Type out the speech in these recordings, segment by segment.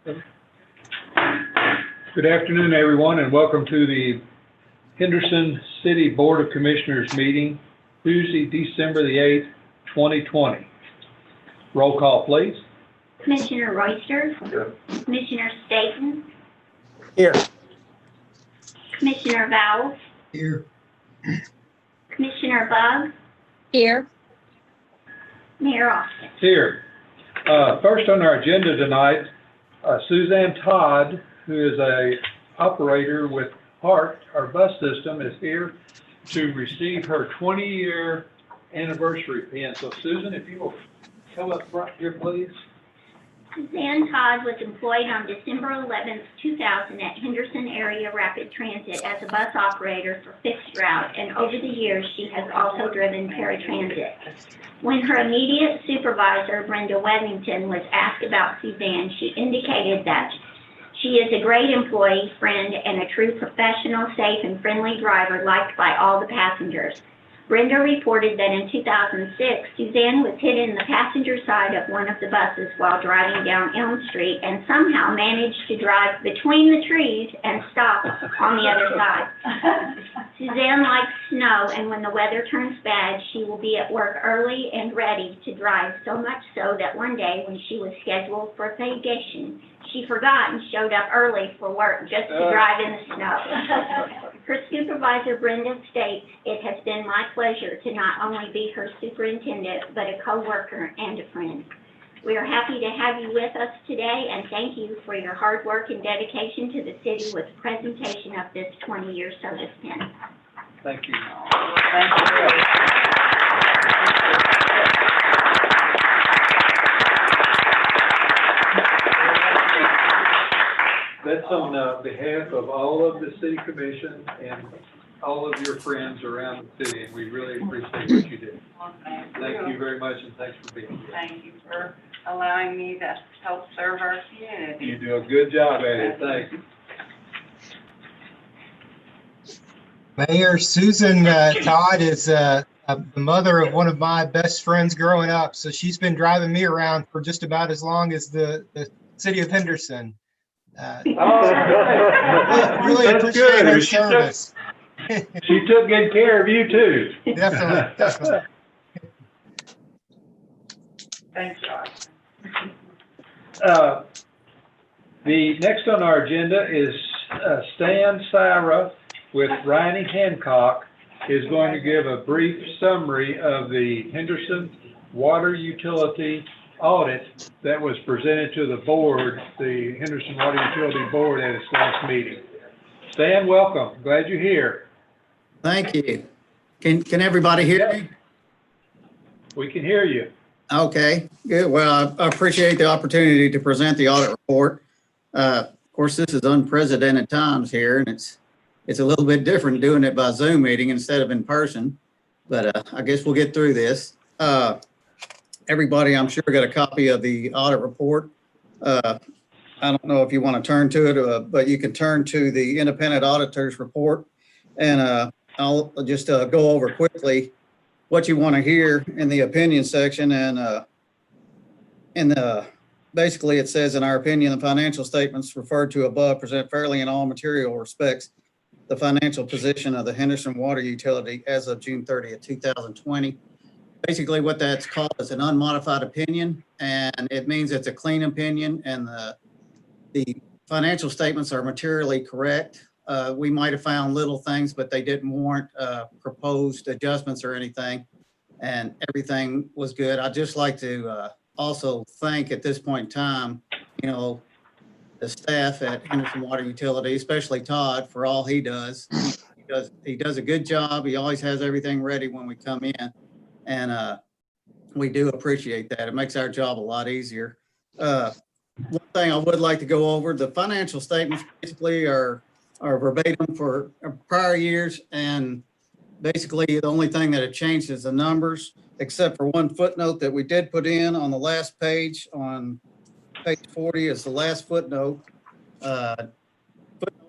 Good afternoon, everyone, and welcome to the Henderson City Board of Commissioners meeting, Tuesday, December the 8th, 2020. Roll call, please. Commissioner Royster. Here. Commissioner Staton. Here. Commissioner Vowles. Here. Commissioner Bug. Here. Mayor Austin. Here. First on our agenda tonight, Suzanne Todd, who is a operator with HART, our bus system, is here to receive her 20-year anniversary pin. So Susan, if you will come up front here, please. Suzanne Todd was employed on December 11th, 2000 at Henderson Area Rapid Transit as a bus operator for fixed route, and over the years she has also driven paratransit. When her immediate supervisor, Brenda Weddington, was asked about Suzanne, she indicated that she is a great employee, friend, and a true professional, safe, and friendly driver liked by all the passengers. Brenda reported that in 2006, Suzanne was hit in the passenger side of one of the buses while driving down Elm Street and somehow managed to drive between the trees and stop on the other side. Suzanne likes snow, and when the weather turns bad, she will be at work early and ready to drive, so much so that one day when she was scheduled for vacation, she forgot and showed up early for work just to drive in the snow. Her supervisor, Brenda, states, "It has been my pleasure to not only be her superintendent, but a co-worker and a friend." We are happy to have you with us today, and thank you for your hard work and dedication to the city with the presentation of this 20-year service pin. Thank you. That's on behalf of all of the city commission and all of your friends around the city, and we really appreciate what you did. Thank you very much, and thanks for being here. Thank you for allowing me to help serve our community. You do a good job at it. Thank you. Mayor, Susan Todd is the mother of one of my best friends growing up. So she's been driving me around for just about as long as the city of Henderson. Really appreciate her service. She took good care of you too. Definitely. Thanks, Josh. The next on our agenda is Stan Syra with Riney Hancock is going to give a brief summary of the Henderson Water Utility audit that was presented to the board, the Henderson Water Utility Board, at its last meeting. Stan, welcome. Glad you're here. Thank you. Can everybody hear me? We can hear you. Okay, good. Well, I appreciate the opportunity to present the audit report. Of course, this is unprecedented times here, and it's a little bit different doing it by Zoom meeting instead of in person, but I guess we'll get through this. Everybody, I'm sure, got a copy of the audit report. I don't know if you want to turn to it, but you can turn to the independent auditor's report, and I'll just go over quickly what you want to hear in the opinion section. And basically it says, in our opinion, the financial statements referred to above present fairly in all material respects the financial position of the Henderson Water Utility as of June 30th, 2020. Basically what that's called is an unmodified opinion, and it means it's a clean opinion, and the financial statements are materially correct. We might have found little things, but they didn't warrant proposed adjustments or anything, and everything was good. I'd just like to also thank at this point in time, the staff at Henderson Water Utility, especially Todd, for all he does. He does a good job. He always has everything ready when we come in, and we do appreciate that. It makes our job a lot easier. One thing I would like to go over, the financial statements basically are verbatim for prior years, and basically the only thing that had changed is the numbers, except for one footnote that we did put in on the last page. On page 40 is the last footnote, footnote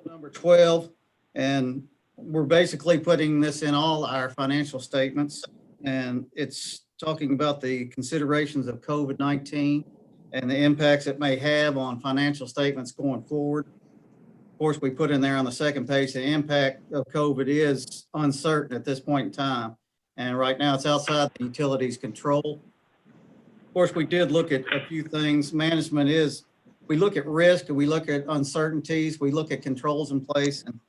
number 12, and we're basically putting this in all our financial statements, and it's talking about the considerations of COVID-19 and the impacts it may have on financial statements going forward. Of course, we put in there on the second page, the impact of COVID is uncertain at this point in time. And right now it's outside the utilities' control. Of course, we did look at a few things. Management is, we look at risk and we look at uncertainties, we look at controls in place, and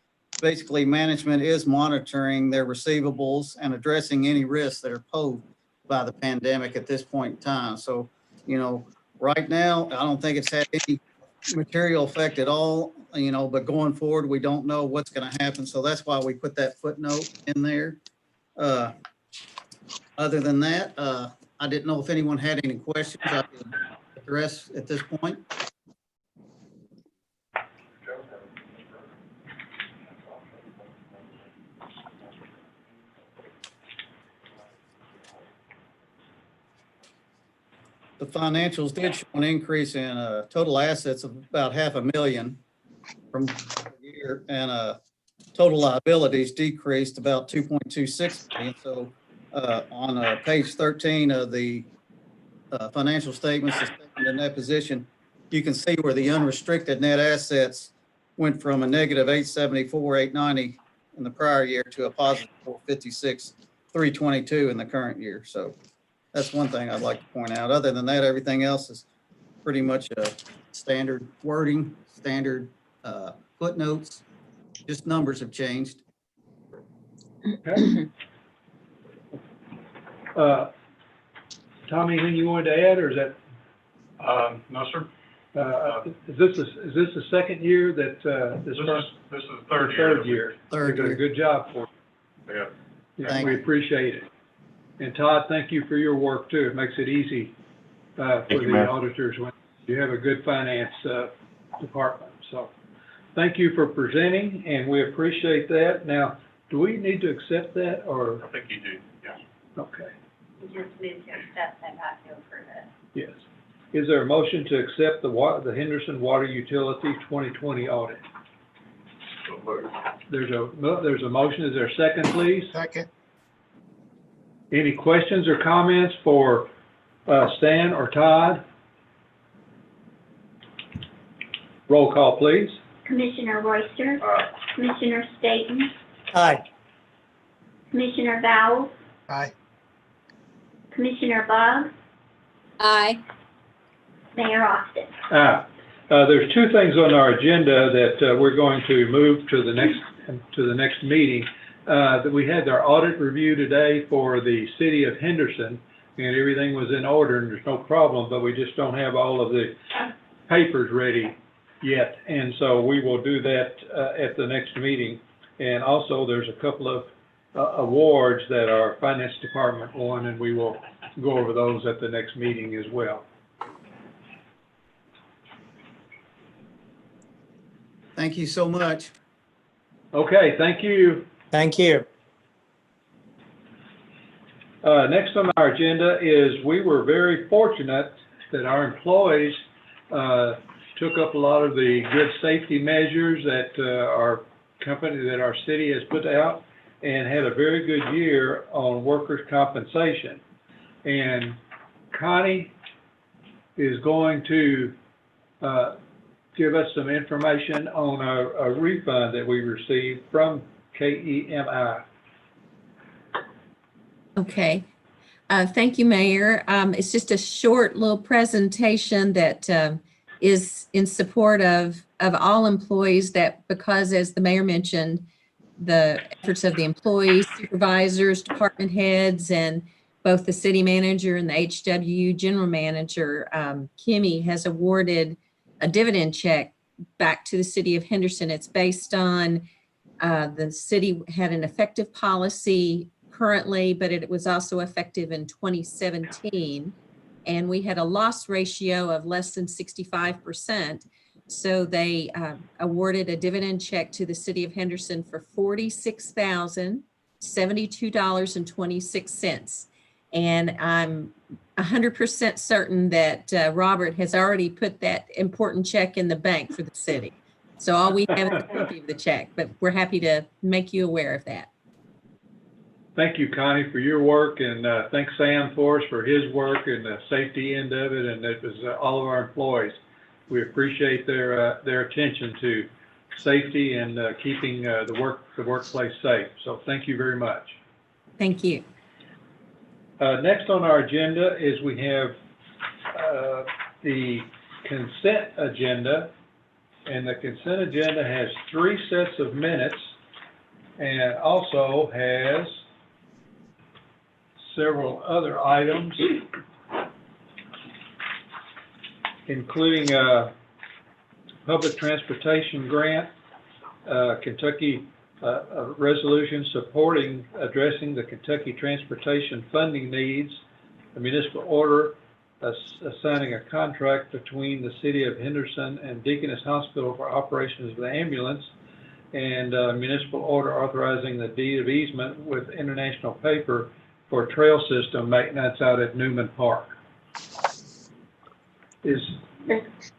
basically management is monitoring their receivables and addressing any risks that are posed by the pandemic at this point in time. So, you know, right now, I don't think it's had any material effect at all, you know, but going forward, we don't know what's going to happen. So that's why we put that footnote in there. Other than that, I didn't know if anyone had any questions I could address at this point. The financials did show an increase in total assets of about $500,000 from the year, and total liabilities decreased about 2.26 million. So on page 13 of the financial statements, the statement of net position, you can see where the unrestricted net assets went from a negative 874, 890 in the prior year to a positive 456, 322 in the current year. So that's one thing I'd like to point out. Other than that, everything else is pretty much standard wording, standard footnotes, just numbers have changed. Okay. Tommy, anything you wanted to add, or is that? No, sir. Is this the second year that this This first? is the third year. Third year. Third You did a year. good job for Yeah. you. Yeah, Thank we you. appreciate it. And Todd, thank you for your work too. It makes it easy for you, the Matt. auditors when you have a good finance department. So thank you for presenting, and we appreciate that. Now, do we need to accept that, or? I think you do, yeah. Okay, You just need to accept and not to approve it. yes. Is there a motion to accept the Henderson Water Utility 2020 audit? So moved. There's a motion. Is there a second, please? Second. Any questions or comments for Stan or Todd? Roll call, please. Commissioner Royster, Commissioner Staton, Aye. Commissioner Vowles, Aye. Commissioner Boggs, Aye. Mayor Austin. There's two things on our agenda that we're going to move to the next meeting. That we had our audit review today for the city of Henderson, and everything was in order and there's no problem, but we just don't have all of the papers ready yet. And so we will do that at the next meeting. And also there's a couple of awards that our finance department won, and we will go over those at the next meeting as well. Thank you so much. Okay, thank you. Thank you. Next on our agenda is we were very fortunate that our employees took up a lot of the good safety measures that our city has put out, and had a very good year on workers' compensation. And Connie is going to give us some information on a refund that we received from KEMI. Okay. Thank you, Mayor. It's just a short little presentation that is in support of all employees, that because, as the mayor mentioned, the efforts of the employees, supervisors, department heads, and both the city manager and the HWU general manager, Kimmy, has awarded a dividend check back to the city of Henderson. It's based on the city had an effective policy currently, but it was also effective in 2017. And we had a loss ratio of less than 65%. So they awarded a dividend check to the city of Henderson for $46,072.26. And I'm 100% certain that Robert has already put that important check in the bank for the city. So all we have is a copy of the check, but we're happy to make you aware of that. thank you, Connie, for your work, and thanks Sam for us for his work and the safety end of it, and it was all of our employees. We appreciate their attention to safety and keeping the workplace safe. So thank you very much. Thank you. Next on our agenda is we have the consent agenda, and the consent agenda has 3 sets of minutes and also has several other items, including a public transportation grant, Kentucky a resolution supporting addressing the Kentucky transportation funding needs, a municipal order assigning a contract between the city of Henderson and Deaconess Hospital for operations of the ambulance, and a municipal order authorizing the deed of easement with International Paper for trail system maintenance out at Newman Park. I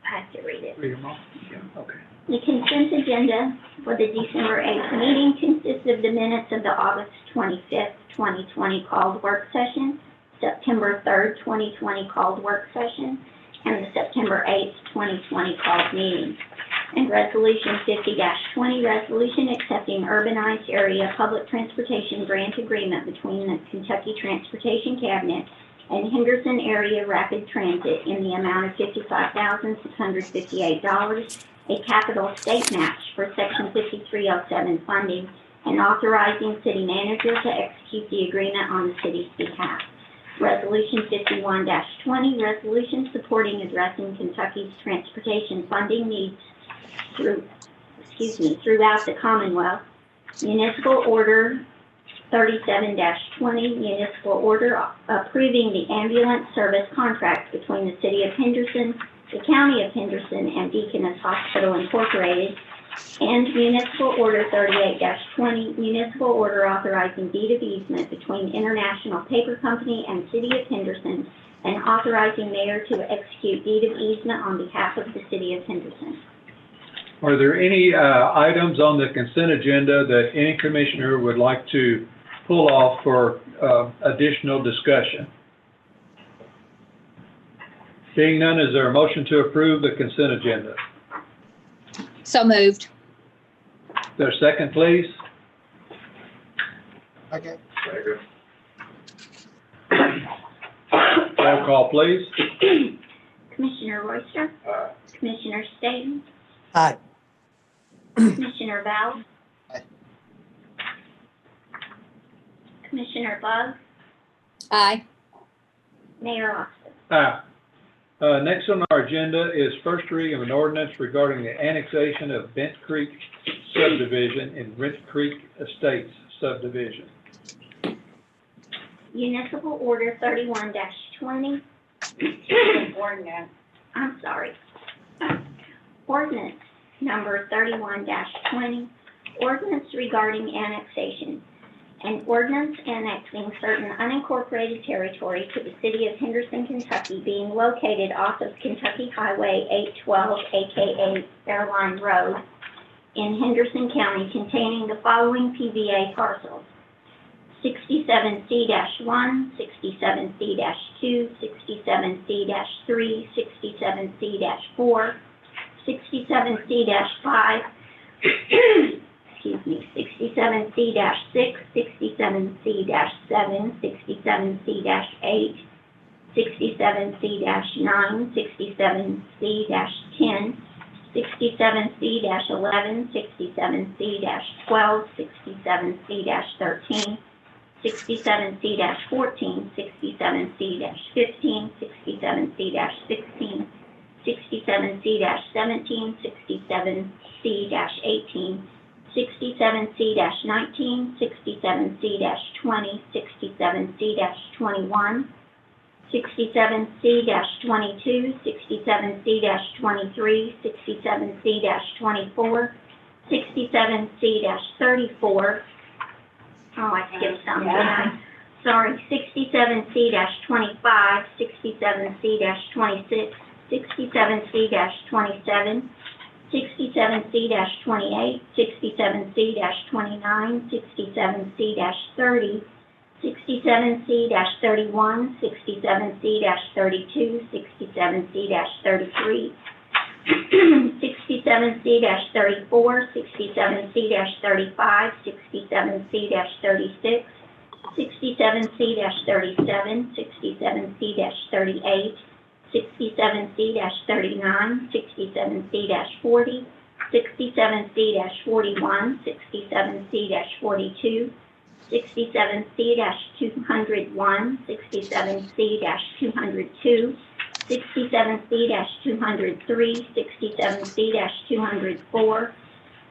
have to read it. Read them all? Yeah, okay. The consent agenda for the December 8th meeting consists of the minutes of the August 25th, 2020 called work session, September 3rd, 2020 called work session, and the September 8th, 2020 called meeting. And Resolution 50-20, resolution accepting urbanized area public transportation grant agreement between the Kentucky Transportation Cabinet and Henderson Area Rapid Transit in the amount of $55,658, a capital state match for Section 5307 funding, and authorizing city manager to execute the agreement on the city's behalf. Resolution 51-20, resolution supporting addressing Kentucky's transportation funding needs throughout the Commonwealth. Municipal Order 37-20, municipal order approving the ambulance service contract between the City of Henderson, the County of Henderson, and Deaconess Hospital Incorporated, and Municipal Order 38-20, municipal order authorizing deed of easement between International Paper Company and City of Henderson, and authorizing mayor to execute deed of easement on behalf of the City of Henderson. Are there any items on the consent agenda that any commissioner would like to pull off for additional discussion? Being none, is there a motion to approve the consent agenda? So moved. Is there a second, please? Okay. Roll call, please. Commissioner Royster? Commissioner Staton? Aye. Commissioner Val? Aye. Commissioner Bug? Aye. Mayor Austin? Aye. Next on our agenda is first reading of an ordinance regarding the annexation of Bent Creek subdivision in Rent Creek Estates subdivision. Municipal Order 31-20. Ordinance. I'm sorry. Ordinance number 31-20. Ordinance regarding annexation. An ordinance annexing certain unincorporated territory to the city of Henderson, Kentucky, being located off of Kentucky Highway 812, aka Fairline Road, in Henderson County, containing the following PVA parcels: 67C-1, 67C-2, 67C-3, 67C-4, 67C-5, excuse me, 67C-6, 67C-7, 67C-8, 67C-9, 67C-10, 67C-11, 67C-12, 67C-13, 67C-14, 67C-15, 67C-16, 67C-17, 67C-18, 67C-19, 67C-20, 67C-21, 67C-22, 67C-23, 67C-24, 67C-34, oh, I skipped something, didn't I? Sorry, 67C-25, 67C-26, 67C-27, 67C-28, 67C-29, 67C-30, 67C-31, 67C-32, 67C-33, 67C-34, 67C-35, 67C-36, 67C-37, 67C-38, 67C-39, 67C-40, 67C-41, 67C-42, 67C-201, 67C-202, 67C-203, 67C-204,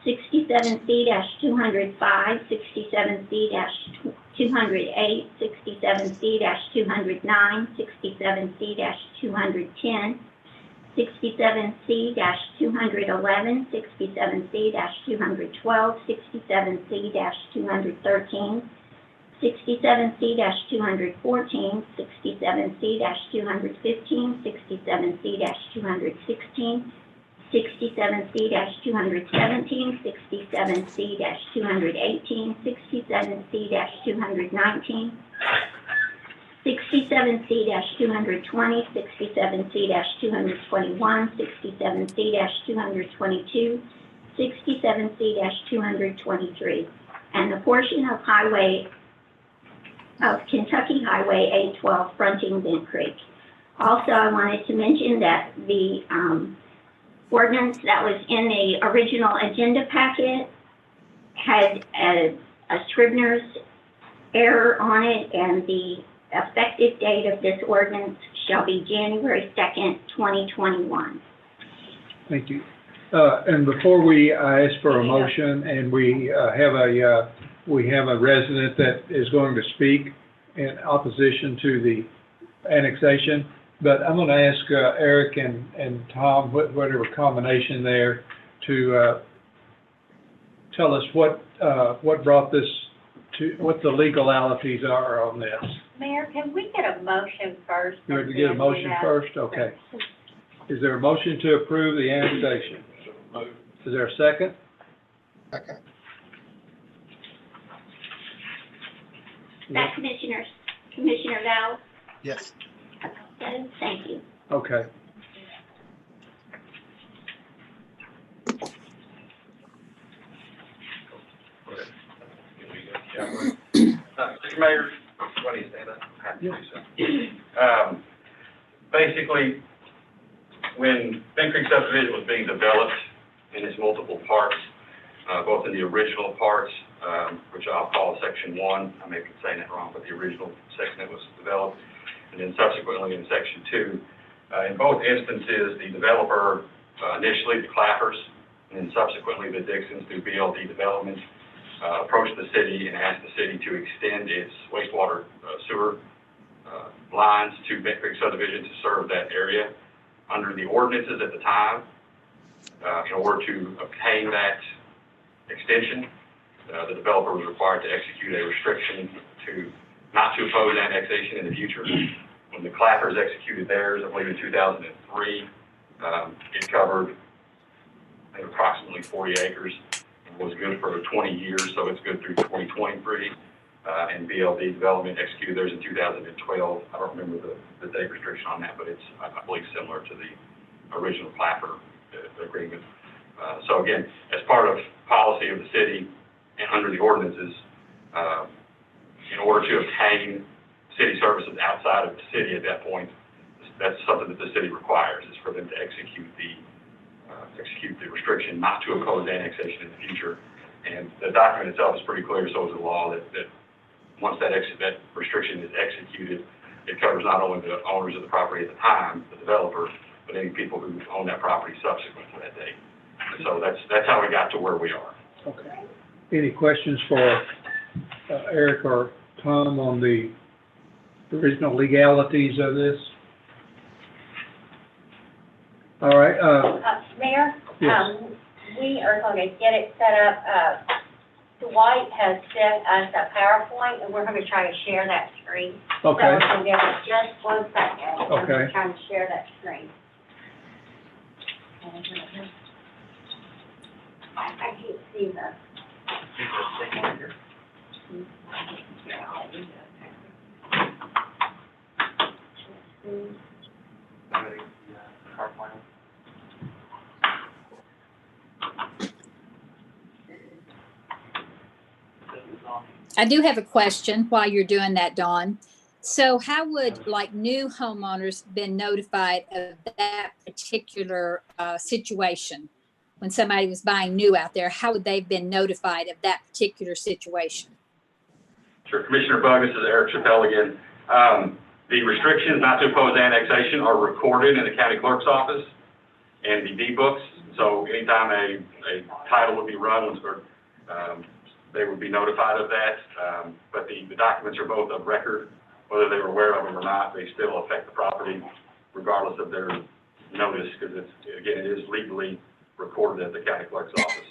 67C-205, 67C-208, 67C-209, 67C-210, 67C-211, 67C-212, 67C-213, 67C-214, 67C-215, 67C-216, 67C-217, 67C-218, 67C-219, 67C-220, 67C-221, 67C-222, 67C-223, and the portion of Kentucky Highway 812 fronting Bent Creek. Also, I wanted to mention that the ordinance that was in the original agenda packet had a Scribner's error on it, and the effective date of this ordinance shall be January 2nd, 2021. Thank you. And before we ask for a motion, and we have a resident that is going to speak in opposition to the annexation, but I'm going to ask Eric and Tom, whatever combination there, to tell us what brought this to, what the legalities are on this. Mayor, can we get a motion first? You have to get a motion first? Okay. Is there a motion to approve the annexation? Is there a second? Okay. That Commissioner Val? Yes. Okay, thank you. Okay. Mr. Mayor, why don't you stand up? Happy to do so. Basically, when Bent Creek subdivision was being developed in its multiple parts, both in the original parts, which I'll call section 1, I may be saying that wrong, but the original section that was developed, and then subsequently in section 2. In both instances, the developer, initially the Clappers, and then subsequently the Dixons through BLD development, approached the city and asked the city to extend its wastewater sewer lines to Bent Creek subdivision to serve that area. Under the ordinances at the time, in order to obtain that extension, the developer was required to execute a restriction not to oppose annexation in the future. When the Clappers executed theirs, I believe in 2003, it covered, I think, approximately 40 acres. Was good for 20 years, so it's good through 2023. And BLD development executed theirs in 2012. I don't remember the date restriction on that, but it's, I believe, similar to the original Clapper agreement. So again, as part of policy of the city and under the ordinances, in order to obtain city services outside of the city at that point, that's something that the city requires, is for them to execute the restriction not to oppose annexation in the future. And the document itself is pretty clear, so is the law, that once that restriction is executed, it covers not only the owners of the property at the time, the developer, but any people who own that property subsequent to that date. And so that's how we got to where we are. Okay. Any questions for Eric or Tom on the original legalities of this? All right. Mayor, Yes. we are going to get it set up. Dwight has sent us a PowerPoint, and we're going to try to share that screen. Okay. So give us just 1 second. Okay. I'm trying to share that screen. I can't see the. I do have a question while you're doing that, Dawn. So how would like new homeowners been notified of that particular situation? When somebody was buying new out there, how would they have been notified of that particular situation? Sure, Commissioner Bug, this is Eric Chappelle again. The restrictions not to oppose annexation are recorded in the county clerk's office and the deed books. So anytime a title would be run, they would be notified of that. But the documents are both of record, whether they were aware of them or not. They still affect the property regardless of their notice, because it is legally recorded at the county clerk's office.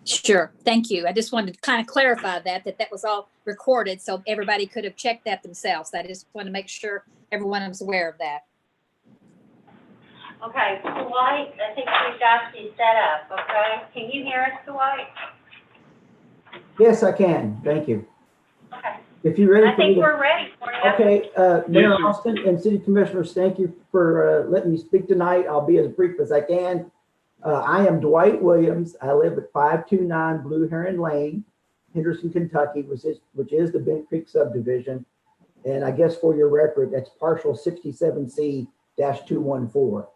Sure, thank you. I just wanted to kind of clarify that was all recorded, so everybody could have checked that themselves. I just want to make sure everyone was aware of that. Okay, Dwight, I think we got you set up, okay? Can you hear us, Dwight? Yes, I can. Thank you. Okay. If you're ready. I think we're ready for you. Okay, Mayor Yes, sir. Austin and City Commissioners, thank you for letting me speak tonight. I'll be as brief as I can. I am Dwight Williams. I live at 529 Blue Heron Lane, Henderson, Kentucky, which is the Bent Creek subdivision. And I guess for your record, that's partial 67C-214.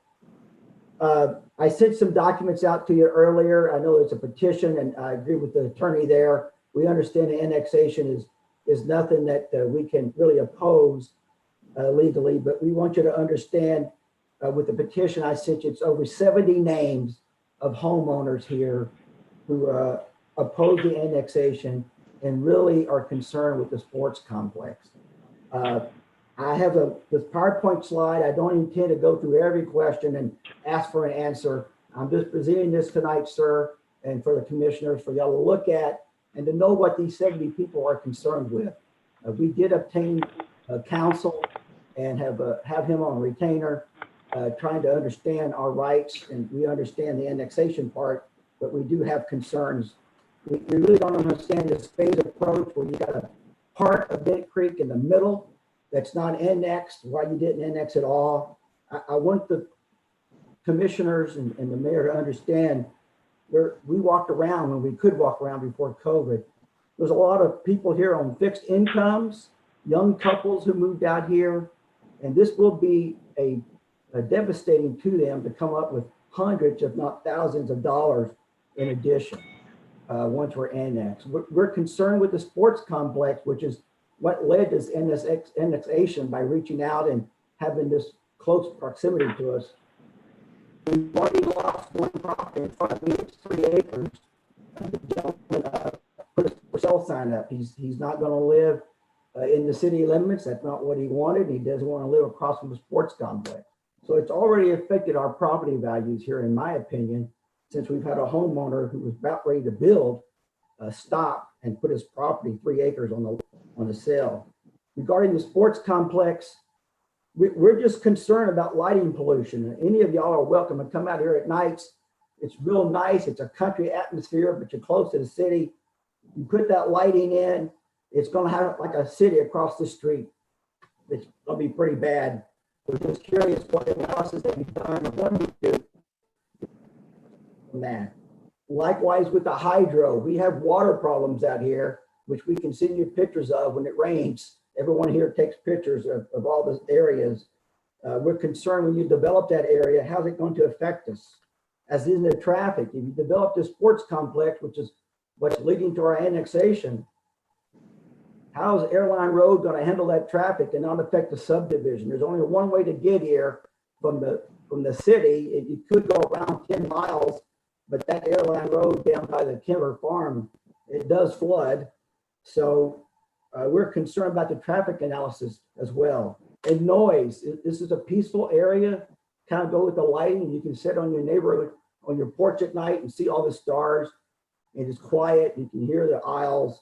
I sent some documents out to you earlier. I know it's a petition, and I agree with the attorney there. We understand the annexation is nothing that we can really oppose legally, but we want you to understand with the petition I sent you, it's over 70 names of homeowners here who oppose the annexation and really are concerned with the sports complex. I have this PowerPoint slide. I don't intend to go through every question and ask for an answer. I'm just presenting this tonight, sir, and for the commissioners, for y'all to look at and to know what these 70 people are concerned with. We did obtain counsel and have him on retainer, trying to understand our rights, and we understand the annexation part, but we do have concerns. We really don't understand this phase approach where you got a part of Bent Creek in the middle that's not annexed, why you didn't annex at all. I want the commissioners and the mayor to understand where we walked around when we could walk around before COVID. There's a lot of people here on fixed incomes, young couples who moved out here, and this will be a devastating to them to come up with hundreds, if not thousands of dollars in addition once we're annexed. We're concerned with the sports complex, which is what led this annexation by reaching out and having this close proximity to us. We've already lost one property in front of me, it's 3 acres. The gentleman put a for sale sign up. He's not going to live in the city limits. That's not what he wanted. He doesn't want to live across from the sports complex. So it's already affected our property values here, in my opinion, since we've had a homeowner who was about ready to build stop and put his property 3 acres on the sale. Regarding the sports complex, we're just concerned about lighting pollution. Any of y'all are welcome to come out here at nights. It's real nice. It's a country atmosphere, but you're close to the city. You put that lighting in, it's going to have like a city across the street. It's going to be pretty bad. We're just curious what analysis that you've done or what we do from that. Likewise with the hydro, we have water problems out here, which we can send you pictures of when it rains. Everyone here takes pictures of all the areas. We're concerned when you develop that area, how's it going to affect us? As in the traffic, if you develop this sports complex, which is what's leading to our annexation, how is Airline Road going to handle that traffic and not affect the subdivision? There's only one way to get here from the city. You could go around 10 miles, but that Airline Road down by the Kimber Farm, it does flood. So we're concerned about the traffic analysis as well. And noise, this is a peaceful area, kind of go with the lighting. You can sit on your neighborhood, on your porch at night and see all the stars. And it's quiet, you can hear the aisles.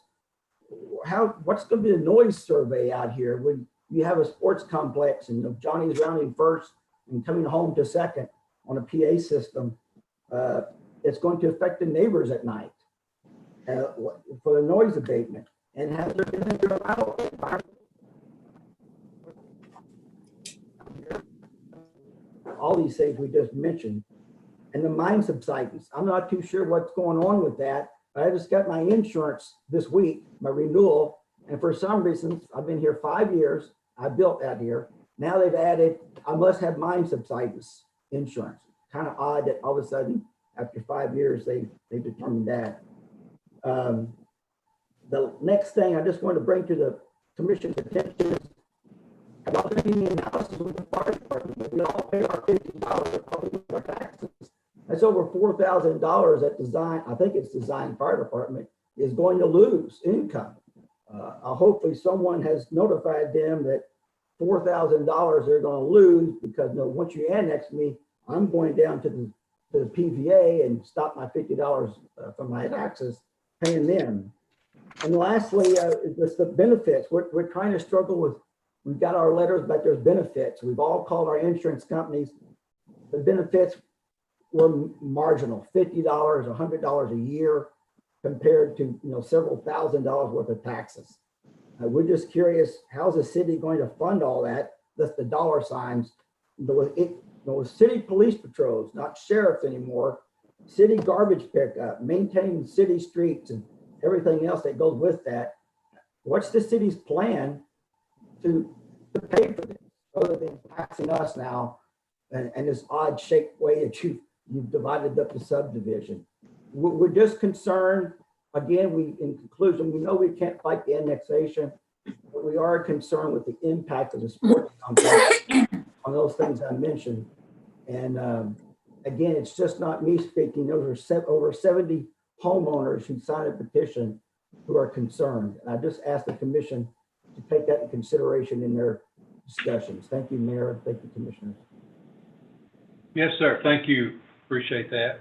What's going to be the noise survey out here when you have a sports complex and Johnny's rounding first and coming home to second on a PA system? It's going to affect the neighbors at night for the noise abatement. And has there been a all these things we just mentioned. And the mine subsidence, I'm not too sure what's going on with that. I just got my insurance this week, my renewal, and for some reason, I've been here 5 years, I built out here. Now they've added, I must have mine subsidence insurance. Kind of odd that all of a sudden, after 5 years, they determined that. The next thing I just want to bring to the commission's attention is about doing the analysis with the fire department. We all pay our $50 with our taxes. That's over $4,000 that design, I think it's design fire department is going to lose income. Hopefully someone has notified them that $4,000 they're going to lose because once you annex me, I'm going down to the PVA and stop my $50 from my taxes, paying them. And lastly, is the benefits. We're trying to struggle with, we've got our letters, but there's benefits. We've all called our insurance companies. The benefits were marginal, $50, $100 a year compared to several $1,000s worth of taxes. We're just curious, how's the city going to fund all that? That's the dollar signs. With city police patrols, not sheriffs anymore, city garbage pickup, maintaining city streets and everything else that goes with that. What's the city's plan to pay for this other than taxing us now and this odd shaped way that you've divided up the subdivision? We're just concerned. Again, in conclusion, we know we can't fight the annexation, but we are concerned with the impact of the sports complex on those things I mentioned. And again, it's just not me speaking. Those are over 70 homeowners who signed a petition who are concerned. And I just asked the commission to take that into consideration in their discussions. Thank you, Mayor. Thank you, Commissioners. Yes, sir. Thank you. Appreciate that.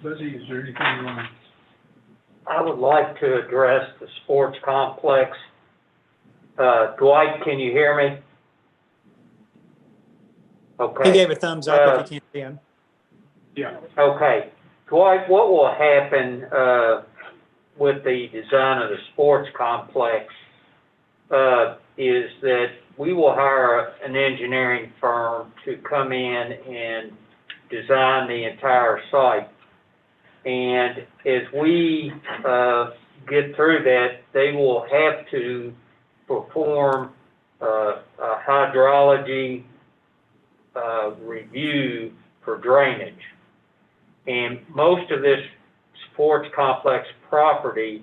Buzzy, is there anything you want to? I would like to address the sports complex. Dwight, can you hear me? Okay. He gave a thumbs up if you can't see him. Yeah. Okay. Dwight, what will happen with the design of the sports complex is that we will hire an engineering firm to come in and design the entire site. And as we get through that, they will have to perform a hydrology review for drainage. And most of this sports complex property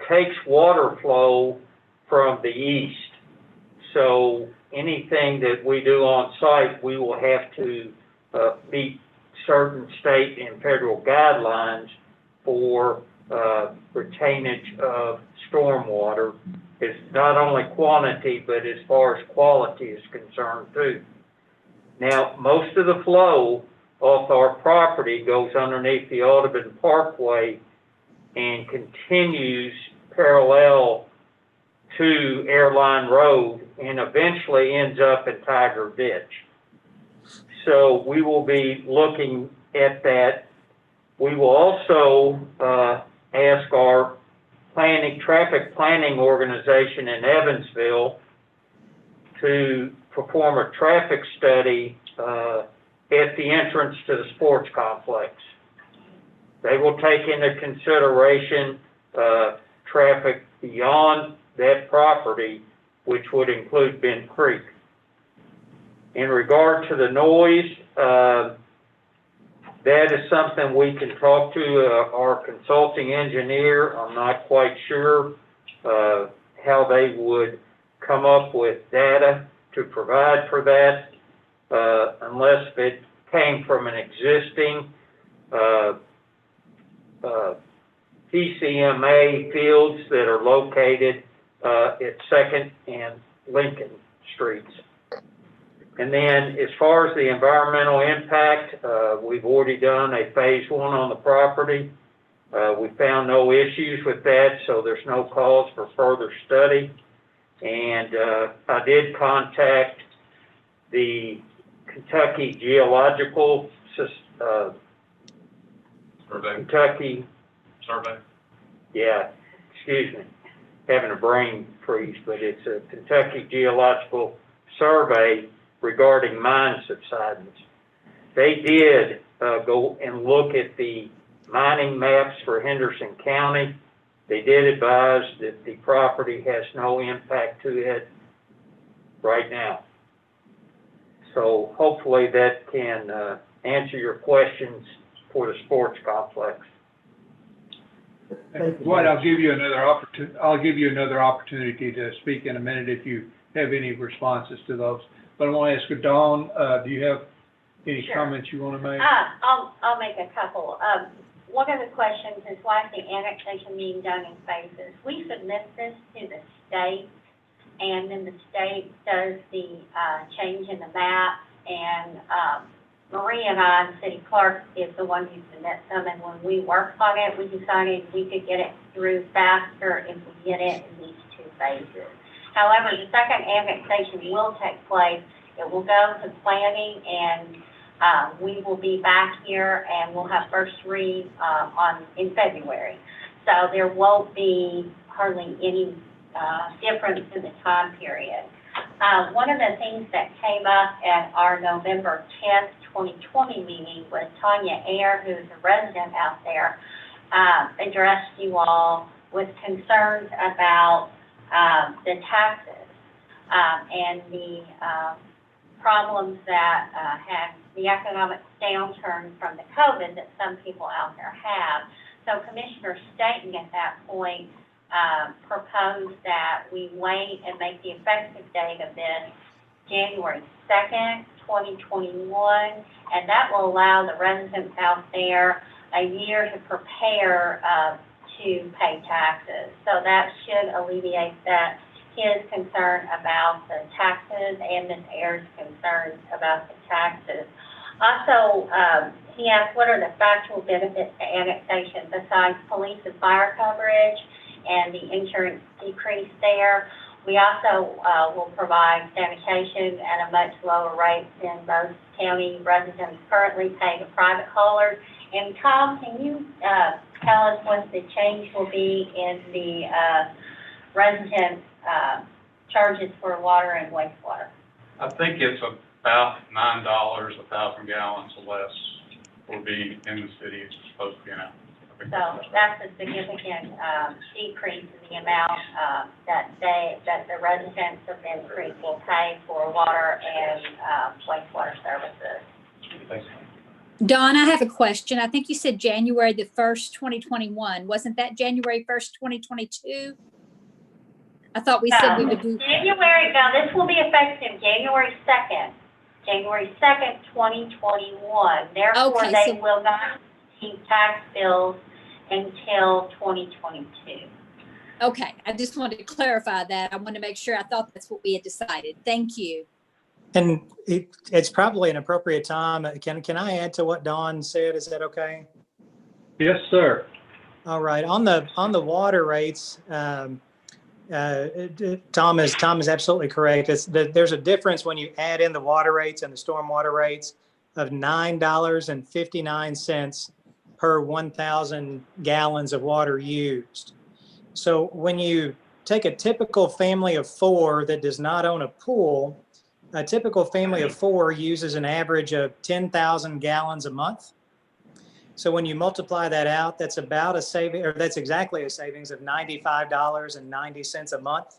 takes water flow from the east. So anything that we do on site, we will have to meet certain state and federal guidelines for retainage of stormwater. It's not only quantity, but as far as quality is concerned too. Now, most of the flow off our property goes underneath the Audubon Parkway and continues parallel to Airline Road and eventually ends up in Tiger Ditch. So we will be looking at that. We will also ask our traffic planning organization in Evansville to perform a traffic study at the entrance to the sports complex. They will take into consideration traffic beyond that property, which would include Bend Creek. In regard to the noise, that is something we can talk to our consulting engineer. I'm not quite sure how they would come up with data to provide for that, unless it came from an existing PCMA fields that are located at 2nd and Lincoln Streets. And then as far as the environmental impact, we've already done a phase 1 on the property. We found no issues with that, so there's no cause for further study. And I did contact the Kentucky Geological Survey. Kentucky Survey. Yeah, excuse me. having a brain freeze, but it's a Kentucky Geological Survey regarding mine subsidence. They did go and look at the mining maps for Henderson County. They did advise that the property has no impact to it right now. So hopefully that can answer your questions for the sports complex. Thank you. Dwight, I'll give you another opportunity to speak in a minute if you have any responses to those. But I want to ask Dawn, do you have any Sure. comments you want to make? I'll make a couple. One of the questions is why is the annexation being done in phases? We submit this to the state, and then the state does the change in the map, and Marie and I, City Clerk, is the one who submits them, and when we worked on it, we decided we could get it through faster if we did it in these two phases. However, the second annexation will take place. It will go to planning, and we will be back here, and we'll have first read in February. So there won't be hardly any difference in the time period. One of the things that came up at our November 10th, 2020 meeting was Tanya Ayer, who's a resident out there, addressed you all with concerns about the taxes and the problems that had the economic downturn from the COVID that some people out there have. So Commissioner Staton at that point proposed that we wait and make the effective date of this January 2nd, 2021, and that will allow the residents out there a year to prepare to pay taxes. So that should alleviate his concern about the taxes and Ms. Ayer's concerns about the taxes. Also, he asked what are the factual benefits to annexation besides police and fire coverage and the insurance decrease there. We also will provide sanitation at a much lower rate than most county residents currently pay to private haulers. And Tom, can you tell us what the change will be in the resident charges for water and wastewater? I think it's about $9 a 1,000 gallons or less will be in the city. It's supposed to be now. So that's a significant decrease in the amount that the residents of Benton Creek will pay for water and wastewater services. Dawn, I have a question. I think you said January the 1st, 2021. Wasn't that January 1st, 2022? I thought we said we would do. This will be effective January 2nd. January 2nd, 2021. Therefore, Okay, they will not receive tax bills until 2022. Okay, I just wanted to clarify that. I want to make sure. I thought that's what we had decided. Thank you. And it's probably an appropriate time. Can I add to what Dawn said? Is that okay? Yes, sir. All right. On the water rates, Tom is absolutely correct. There's a difference when you add in the water rates and the stormwater rates of $9.59 per 1,000 gallons of water used. So when you take a typical family of four that does not own a pool, a typical family of four uses an average of 10,000 gallons a month. So when you multiply that out, that's about a saving, or that's exactly a savings of $95.90 a month.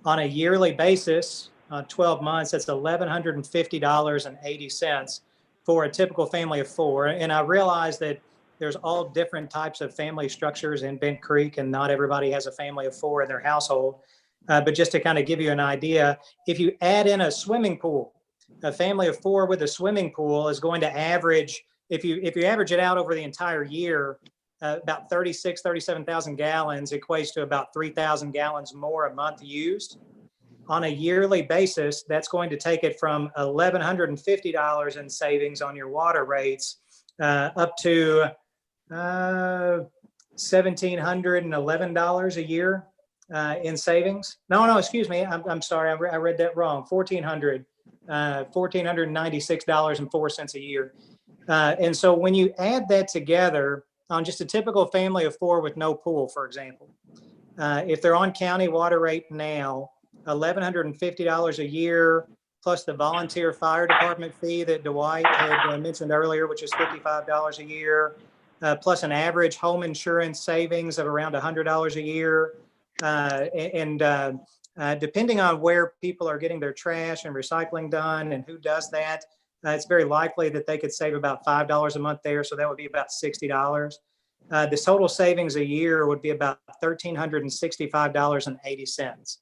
On a yearly basis, 12 months, that's $1,150.80 for a typical family of four. And I realize that there's all different types of family structures in Bent Creek, and not everybody has a family of four in their household. But just to kind of give you an idea, if you add in a swimming pool, a family of four with a swimming pool is going to average, if you average it out over the entire year, about 37,000 gallons equates to about 3,000 gallons more a month used. On a yearly basis, that's going to take it from $1,150 in savings on your water rates up to $1,711 a year in savings. No, excuse me. I'm sorry. I read that wrong. $1,496.04 a year. And so when you add that together on just a typical family of four with no pool, for example, If they're on county water rate now, $1,150 a year, plus the volunteer fire department fee that Dwight had mentioned earlier, which is $55 a year, plus an average home insurance savings of around $100 a year. Depending on where people are getting their trash and recycling done and who does that, it's very likely that they could save about $5 a month there. So that would be about $60. The total savings a year would be about $1,365.80.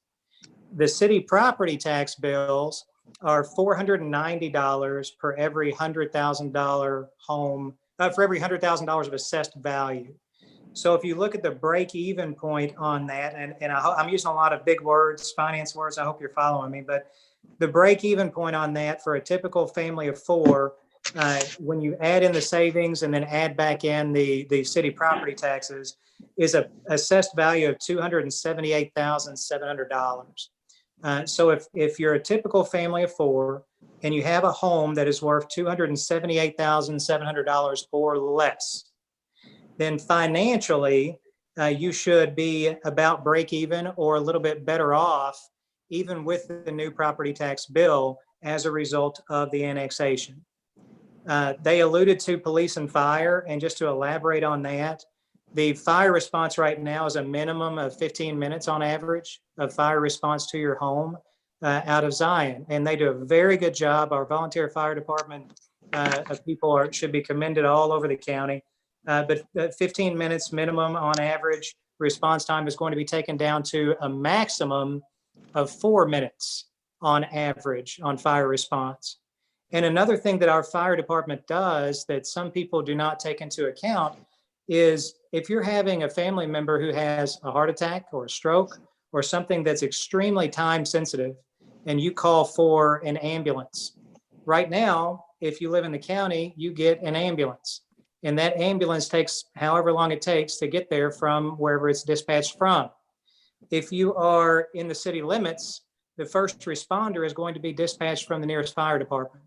The city property tax bills are $490 per every $100,000 home, for every $100,000 of assessed value. So if you look at the break-even point on that, and I'm using a lot of big words, finance words, I hope you're following me, but the break-even point on that for a typical family of four, when you add in the savings and then add back in the city property taxes, is a assessed value of $278,700. So if you're a typical family of four and you have a home that is worth $278,700 or less, then financially you should be about break even or a little bit better off, even with the new property tax bill as a result of the annexation. They alluded to police and fire, and just to elaborate on that, the fire response right now is a minimum of 15 minutes on average of fire response to your home out of Zion. And they do a very good job. Our volunteer fire department people should be commended all over the county. But 15 minutes minimum on average response time is going to be taken down to a maximum of 4 minutes on average on fire response. And another thing that our fire department does that some people do not take into account is if you're having a family member who has a heart attack or a stroke or something that's extremely time sensitive and you call for an ambulance. Right now, if you live in the county, you get an ambulance. And that ambulance takes however long it takes to get there from wherever it's dispatched from. If you are in the city limits, the first responder is going to be dispatched from the nearest fire department,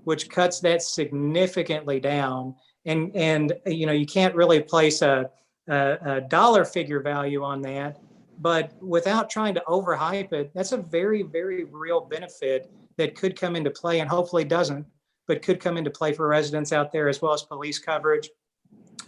which cuts that significantly down. And you know, you can't really place a dollar figure value on that, but without trying to overhype it, that's a very, very real benefit that could come into play, and hopefully doesn't, but could come into play for residents out there, as well as police coverage.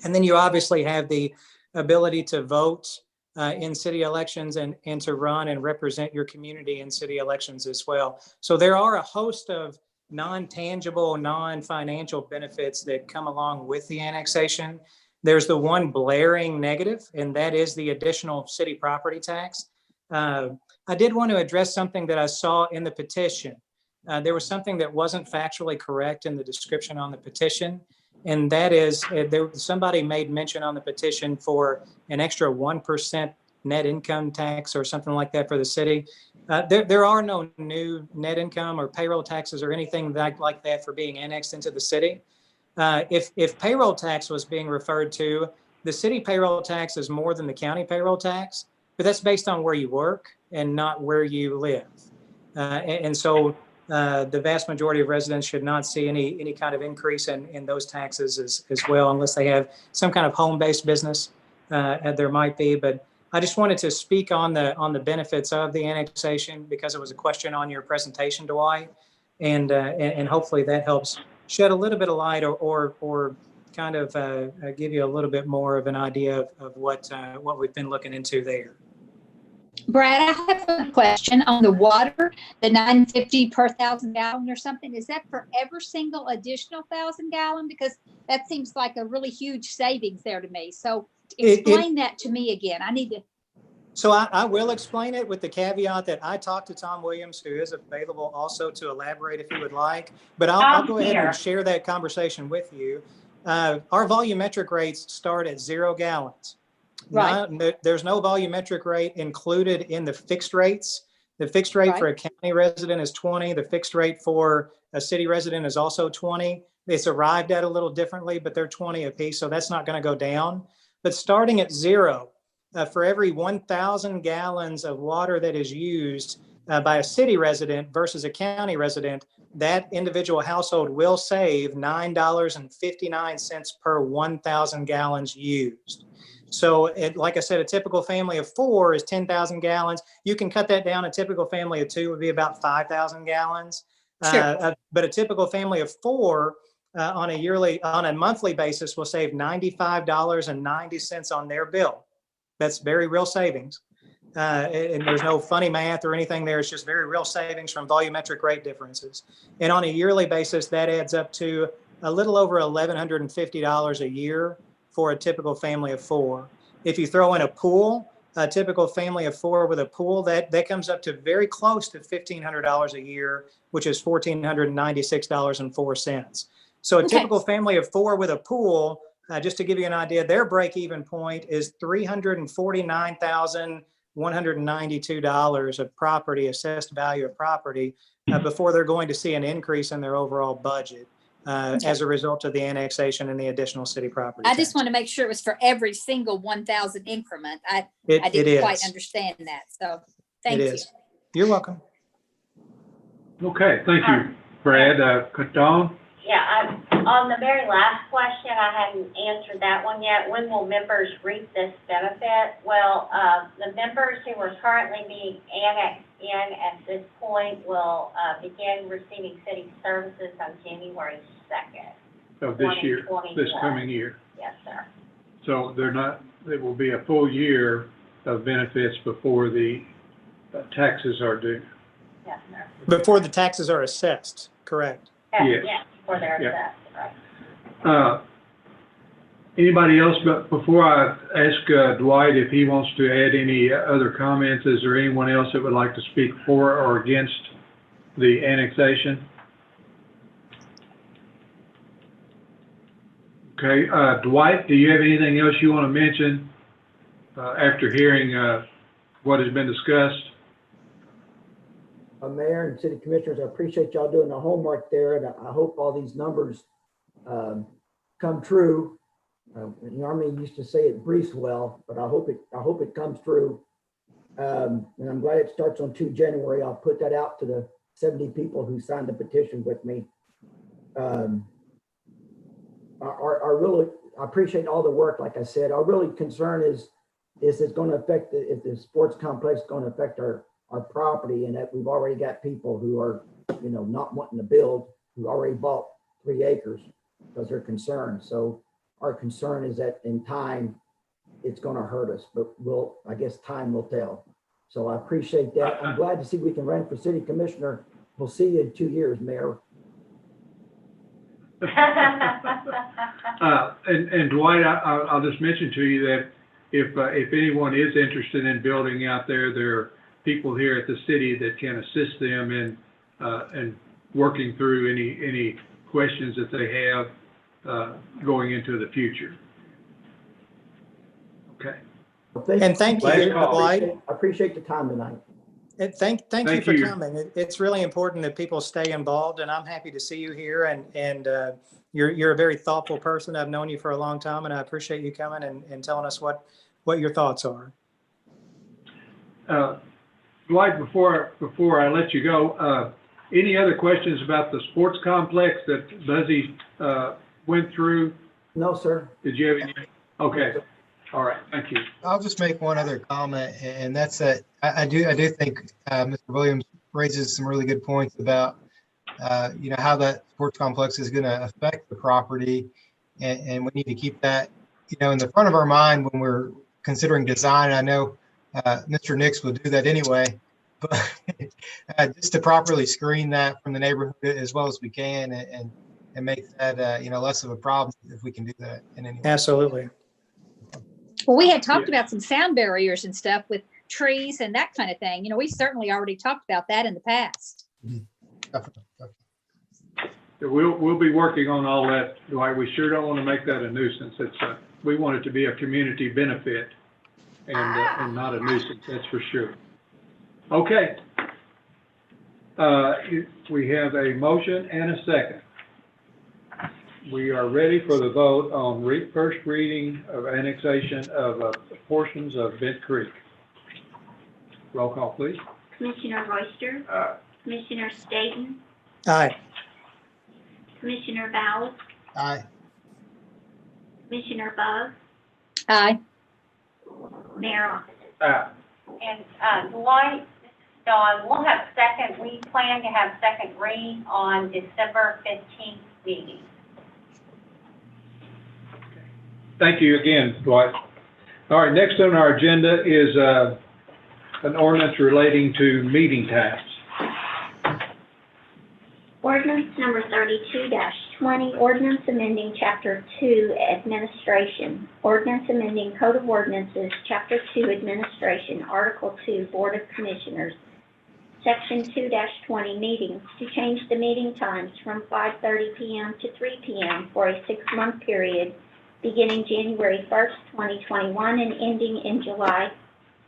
And then you obviously have the ability to vote in city elections and to run and represent your community in city elections as well. So there are a host of non-tangible, non-financial benefits that come along with the annexation. There's the one blaring negative, and that is the additional city property tax. I did want to address something that I saw in the petition. There was something that wasn't factually correct in the description on the petition, and that is somebody made mention on the petition for an extra 1% net income tax or something like that for the city. There are no new net income or payroll taxes or anything like that for being annexed into the city. If payroll tax was being referred to, the city payroll tax is more than the county payroll tax, but that's based on where you work and not where you live. So the vast majority of residents should not see any kind of increase in those taxes as well, unless they have some kind of home-based business. There might be, but I just wanted to speak on the benefits of the annexation because it was a question on your presentation, Dwight, and hopefully that helps shed a little bit of light or kind of give you a little bit more of an idea of what we've been looking into there. Brad, I have a question on the water, the $9.50 per 1,000 gallon or something. Is that for every single additional 1,000 gallon? Because that seems like a really huge savings there to me. So explain that to me again. I need to. So I will explain it with the caveat that I talked to Tom Williams, who is available also to elaborate if you would like, but I'll go ahead and share that conversation with you. Our volumetric rates start at 0 gallons. Right. There's no volumetric rate included in the fixed rates. The fixed rate for a county resident is 20. The fixed rate for a city resident is also 20. It's arrived at a little differently, but they're 20 apiece, so that's not going to go down. But starting at 0, for every 1,000 gallons of water that is used by a city resident versus a county resident, that individual household will save $9.59 per 1,000 gallons used. So like I said, a typical family of 4 is 10,000 gallons. You can cut that down. A typical family of 2 would be about 5,000 gallons. Sure. But a typical family of 4 on a monthly basis will save $95.90 on their bill. That's very real savings. And there's no funny math or anything there. It's just very real savings from volumetric rate differences. And on a yearly basis, that adds up to a little over $1,150 a year for a typical family of 4. If you throw in a pool, a typical family of 4 with a pool, that comes up to very close to $1,500 a year, which is $1,496.04. So a Okay. typical family of 4 with a pool, just to give you an idea, their break-even point is $349,192 of property, assessed value of property, before they're going to see an increase in their overall budget. As a result of the annexation and the additional city property I tax. just want to make sure it was for every single 1,000 increment. I It didn't quite is. understand that. So It thank you. is. You're welcome. Okay, thank you, Brad. Dawn? Yeah, on the very last question, I hadn't answered that one yet. When will members reap this benefit? Well, the members who are currently being annexed in at this point will begin receiving city services on January 2nd. Of this year, this 2021. coming year. Yes, sir. So it will be a full year of benefits before the taxes are due. Yes, sir. Before the taxes are assessed, correct? Yes. Yes, for their Yeah. assessed, right. Anybody else, but before I ask Dwight if he wants to add any other comments, is there anyone else that would like to speak for or against the annexation? Okay, Dwight, do you have anything else you want to mention after hearing what has been discussed? Mayor and city commissioners, I appreciate y'all doing the homework there, and I hope all these numbers come true. Army used to say it briefs well, but I hope it comes true. And I'm glad it starts on 2 January. I'll put that out to the 70 people who signed the petition with me. I appreciate all the work. Like I said, our really concern is it's going to affect if the sports complex is going to affect our property, and that we've already got people who are, not wanting to build, who already bought 3 acres because they're concerned. So our concern is that in time, it's going to hurt us, but I guess time will tell. So I appreciate that. I'm glad to see we can run for city commissioner. We'll see you in 2 years, Mayor. And Dwight, I'll just mention to you that if anyone is interested in building out there, there are people here at the city that can assist them in working through any questions that they have going into the future. Okay. Well, Thank you, Dwight. I appreciate the time tonight. Thank you Thank for you. coming. It's really important that people stay involved, and I'm happy to see you here. And you're a very thoughtful person. I've known you for a long time, and I appreciate you coming and telling us what your thoughts are. Dwight, before I let you go, any other questions about the sports complex that Buzzy went through? No, sir. Did you have any? Okay. All right. Thank you. I'll just make one other comment, and that's that I do think Mr. Williams raises some really good points about how that sports complex is going to affect the property, and we need to keep that in the front of our mind when we're considering design. I know Mr. Nix will do that anyway, but just to properly screen that from the neighborhood as well as we can, and make that less of a problem if we can do that in any way. Absolutely. Well, we had talked about some sound barriers and stuff with trees and that kind of thing. We certainly already talked about that in the past. Definitely. We'll be working on all that, Dwight. We sure don't want to make that a nuisance. We want it to be a community benefit and not a nuisance, that's for sure. Okay. We have a motion and a second. We are ready for the vote on first reading of annexation of portions of Bent Creek. Roll call, please. Commissioner Royster? Commissioner Staton? Aye. Commissioner Bowles? Aye. Commissioner Bug? Aye. Mayor Austin. Aye. And, Dwight, Dawn, we plan to have second read on December 15th meeting. Thank you again, Dwight. All right, next on our agenda is an ordinance relating to meeting times. Ordinance number 32-20, ordinance amending Chapter 2 Administration. Ordinance amending Code of Ordinances, Chapter 2 Administration, Article 2 Board of Commissioners, Section 2-20 Meetings, to change the meeting times from 5:30 p.m. to 3 p.m. for a 6-month period beginning January 1st, 2021 and ending in July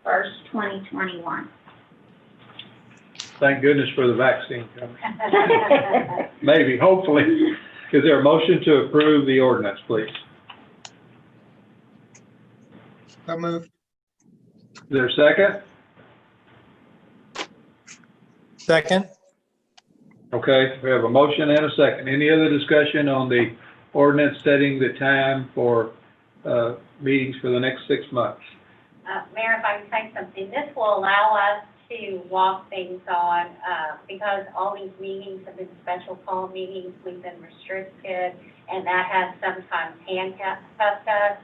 1st, 2021. Thank goodness for the vaccine coming. Maybe, hopefully. Is there a motion to approve the ordinance, please? So moved. Is there a second? Second. Okay, we have a motion and a second. Any other discussion on the ordinance setting the time for meetings for the next 6 months? Mayor, if I can say something, this will allow us to walk things on, because all these meetings have been special call meetings, we've been restricted, and that has sometimes handcuffed us.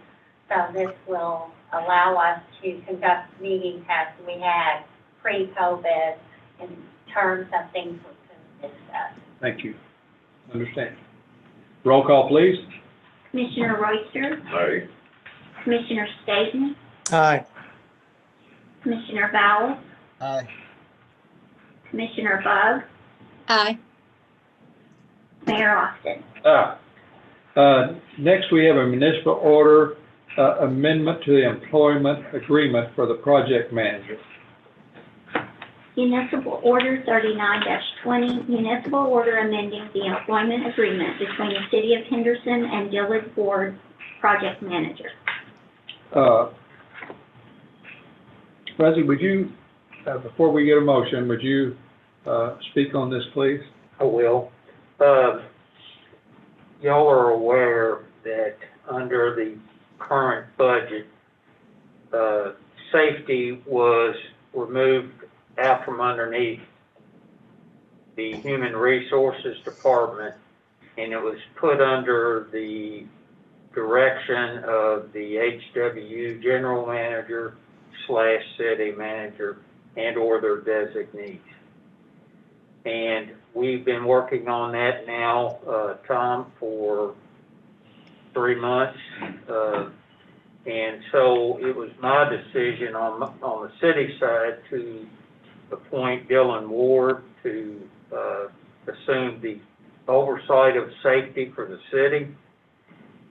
So this will allow us to conduct meetings as we had pre-COVID in terms of things we could discuss. Thank you. Understand. Roll call, please. Commissioner Royster, Aye. Commissioner Staton, Aye. Commissioner Vowell, Aye. Commissioner Bug, Aye. Mayor Austin. Next, we have a municipal order amendment to the employment agreement for the project manager. Municipal Order 39-20, municipal order amending the employment agreement between the City of Henderson and Dillard Ford, project manager. Leslie, would you, before we get a motion, would you speak on this, please? I will. Y'all are aware that under the current budget, safety was removed out from underneath the Human Resources Department, and it was put under the direction of the HW General Manager / City Manager and or their designees. And we've been working on that now, Tom, for 3 months. And so it was my decision on the city side to appoint Dylan Ward to assume the oversight of safety for the city.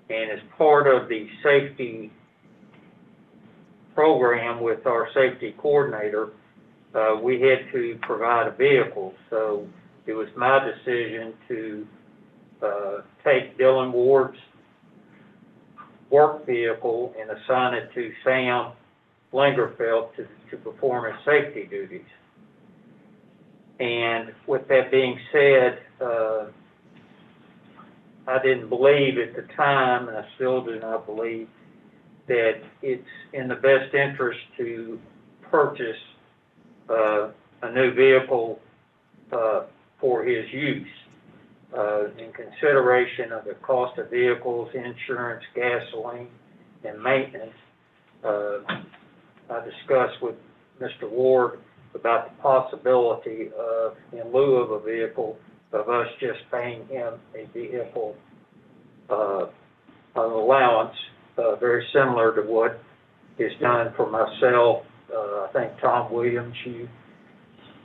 And as part of the safety program with our safety coordinator, we had to provide a vehicle. So it was my decision to take Dylan Ward's work vehicle and assign it to Sam Lingerfeld to perform his safety duties. And with that being said, I didn't believe at the time, and I still do not believe, that it's in the best interest to purchase a new vehicle for his use. In consideration of the cost of vehicles, insurance, gasoline, and maintenance, I discussed with Mr. Ward about the possibility of, in lieu of a vehicle, of us just paying him a vehicle an allowance, very similar to what is done for myself, I think Tom Williams, you,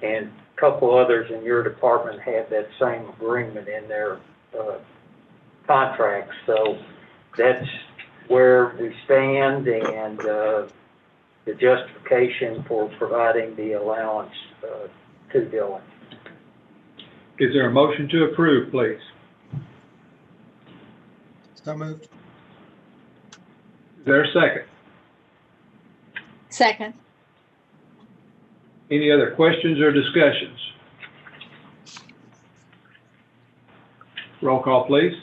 and a couple others in your department have that same agreement in their contracts. So that's where we stand, and the justification for providing the allowance to Dylan. Is there a motion to approve, please? So moved. Is there a second? Second. Any other questions or discussions? Roll call, please.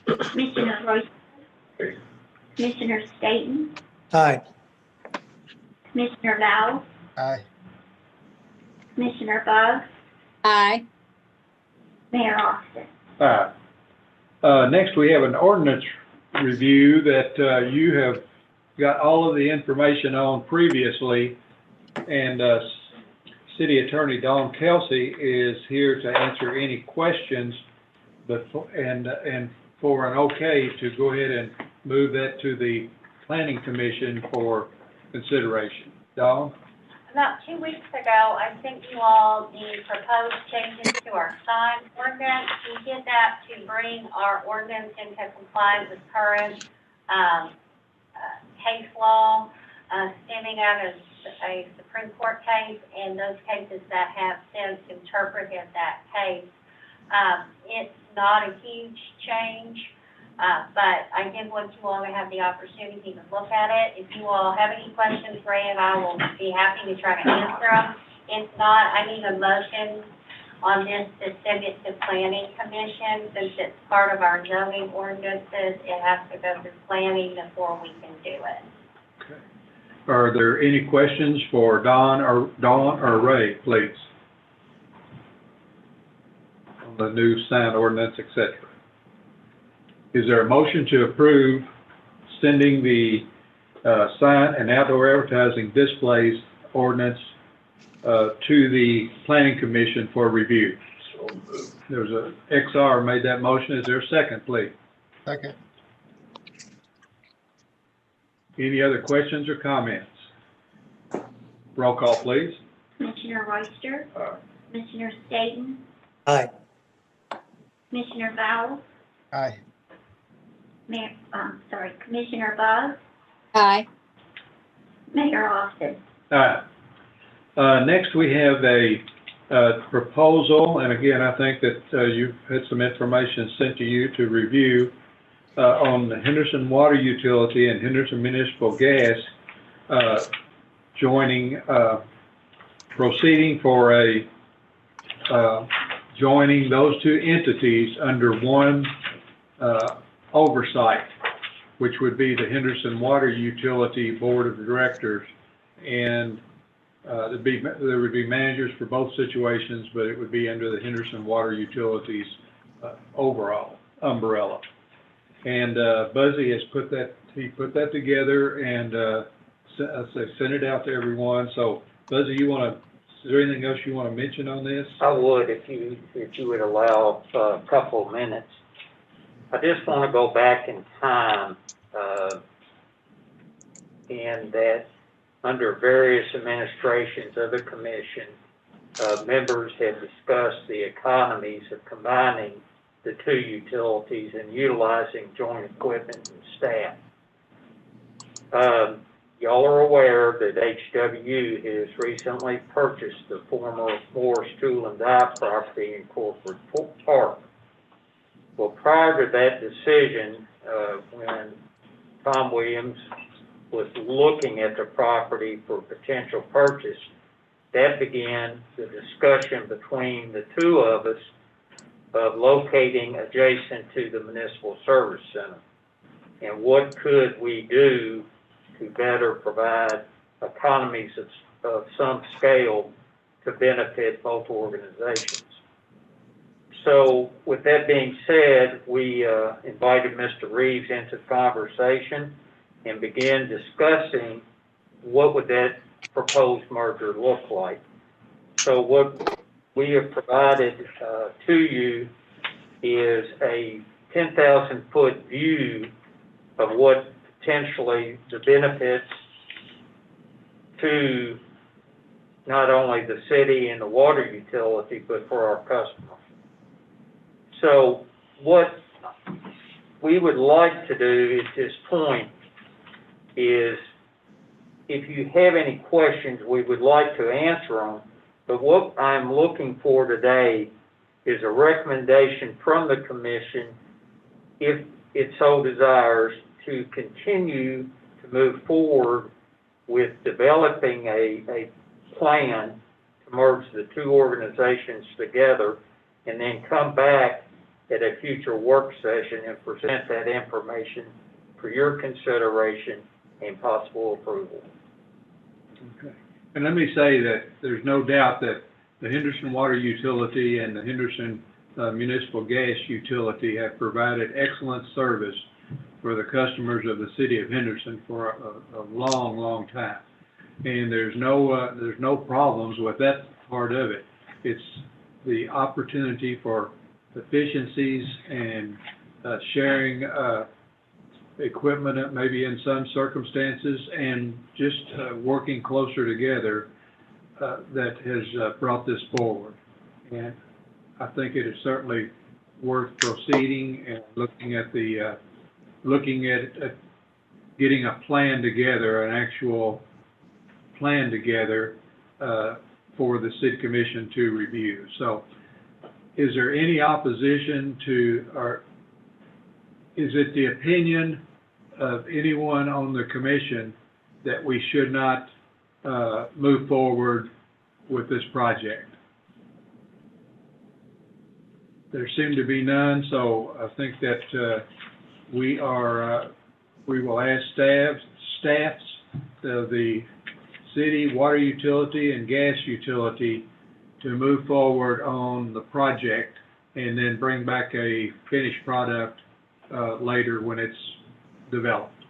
Commissioner Royster, Commissioner Staton, Aye. Commissioner Val, Aye. Commissioner Buggs, Aye. Mayor Austin. Next, we have an ordinance review that you have got all of the information on previously, and City Attorney Dawn Kelsey is here to answer any questions, and for an okay to go ahead and move that to the Planning Commission for consideration. Dawn? About 2 weeks ago, I sent you all the proposed changes to our sign ordinance. We did that to bring our ordinance into compliance with current case law stemming out of a Supreme Court case and those cases that have since interpreted that case. It's not a huge change, but I did want you all to have the opportunity to look at it. If you all have any questions, Ray and I will be happy to try to answer them. If not, I need a motion on this to send it to Planning Commission. Since it's part of our zoning ordinances, it has to go through planning before we can do it. Okay. Are there any questions for Dawn or Ray, please? On the new sign ordinance, etc. Is there a motion to approve sending the sign and outdoor advertising displays ordinance to the Planning Commission for review? There's a XR made that motion. Is there a second, please? Second. Any other questions or comments? Roll call, please. Commissioner Royster, Commissioner Staton, Aye. Commissioner Val, Aye. Commissioner Buggs, Aye. Mayor Austin. Next, we have a proposal, and again, I think that you've had some information sent to you to review on the Henderson Water Utility and Henderson Municipal Gas proceeding for joining those two entities under one oversight, which would be the Henderson Water Utility Board of Directors. And there would be managers for both situations, but it would be under the Henderson Water Utilities overall umbrella. And Buzzy has put that together and sent it out to everyone. So Buzzy, is there anything else you want to mention on this? I would, if you would allow a couple of minutes. I just want to go back in time, and that under various administrations of the commission, members have discussed the economies of combining the two utilities and utilizing joint equipment and staff. Y'all are aware that HW has recently purchased the former Morris Tool and Die property in Corporate Park. Well, prior to that decision, when Tom Williams was looking at the property for potential purchase, that began the discussion between the two of us of locating adjacent to the Municipal Service Center. And what could we do to better provide economies of some scale to benefit both organizations. So with that being said, we invited Mr. Reeves into the conversation and began discussing what would that proposed merger look like. So what we have provided to you is a 10,000-foot view of what potentially the benefits to not only the city and the water utility, but for our customers. So what we would like to do at this point is, if you have any questions, we would like to answer them. But what I'm looking for today is a recommendation from the commission, if it so desires, to continue to move forward with developing a plan to merge the two organizations together, and then come back at a future work session and present that information for your consideration and possible approval. Okay. And let me say that there's no doubt that the Henderson Water Utility and the Henderson Municipal Gas Utility have provided excellent service for the customers of the city of Henderson for a long, long time. And there's no problems with that part of it. It's the opportunity for efficiencies and sharing equipment, maybe in some circumstances, and just working closer together that has brought this forward. And I think it is certainly worth proceeding and looking at getting a plan together, an actual plan together for the city commission to review. So is there any opposition to, or is it the opinion of anyone on the commission that we should not move forward with this project? There seem to be none, so I think that we will ask staffs of the city, water utility, and gas utility to move forward on the project and then bring back a finished product later when it's developed.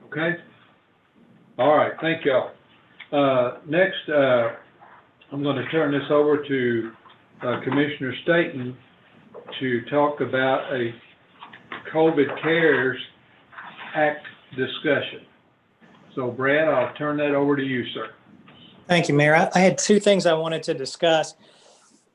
Okay? All right, thank y'all. Next, I'm going to turn this over to Commissioner Staton to talk about a COVID CARES Act discussion. So Brad, I'll turn that over to you, sir. Thank you, Mayor. I had two things I wanted to discuss.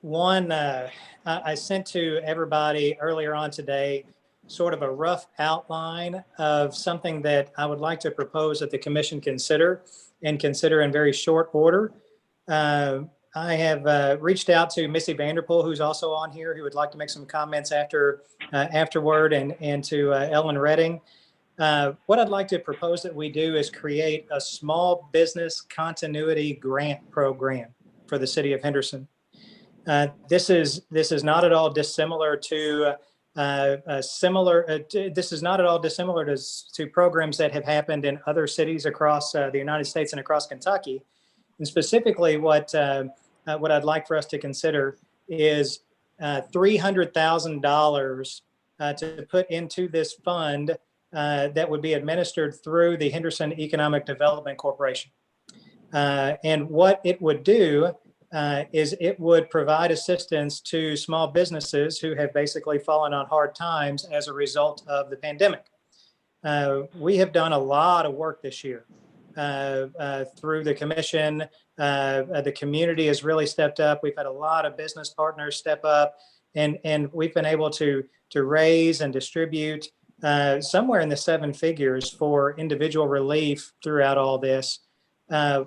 One, I sent to everybody earlier on today sort of a rough outline of something that I would like to propose that the commission consider in very short order. I have reached out to Missy Vanderpool, who's also on here, who would like to make some comments afterward, and to Ellen Redding. What I'd like to propose that we do is create a small business continuity grant program for the city of Henderson. This is not at all dissimilar to programs that have happened in other cities across the United States and across Kentucky. And specifically, what I'd like for us to consider is $300,000 to put into this fund that would be administered through the Henderson Economic Development Corporation. And what it would do is it would provide assistance to small businesses who have basically fallen on hard times as a result of the pandemic. We have done a lot of work this year through the commission. The community has really stepped up. We've had a lot of business partners step up, and we've been able to raise and distribute somewhere in the seven figures for individual relief throughout all this.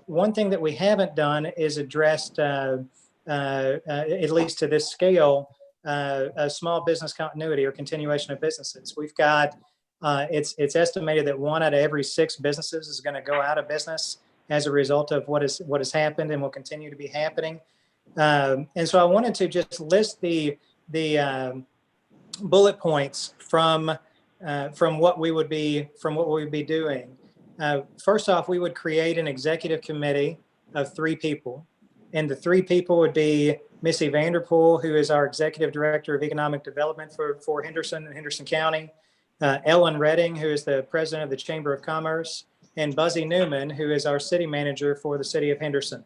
One thing that we haven't done is addressed, at least to this scale, a small business continuity or continuation of businesses. We've got, it's estimated that 1 out of every 6 businesses is going to go out of business as a result of what has happened and will continue to be happening. And so I wanted to just list the bullet points from what we would be doing. First off, we would create an executive committee of 3 people, and the 3 people would be Missy Vanderpool, who is our Executive Director of Economic Development for Henderson and Henderson County, Ellen Redding, who is the President of the Chamber of Commerce, and Buzzy Newman, who is our City Manager for the City of Henderson.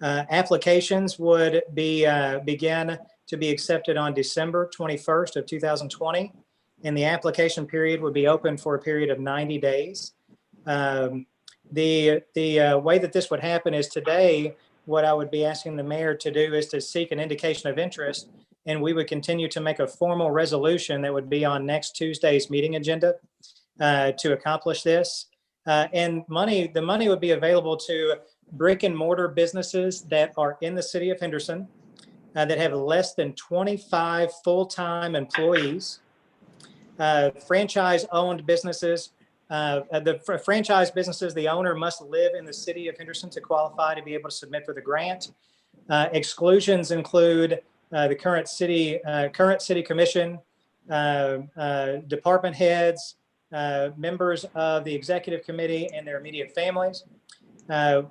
Applications would begin to be accepted on December 21st of 2020, and the application period would be open for a period of 90 days. The way that this would happen is today, what I would be asking the mayor to do is to seek an indication of interest, and we would continue to make a formal resolution that would be on next Tuesday's meeting agenda to accomplish this. And the money would be available to brick and mortar businesses that are in the city of Henderson that have less than 25 full-time employees, franchise-owned businesses. The franchise businesses, the owner must live in the city of Henderson to qualify to be able to submit for the grant. Exclusions include the current city commission, department heads, members of the executive committee and their immediate families.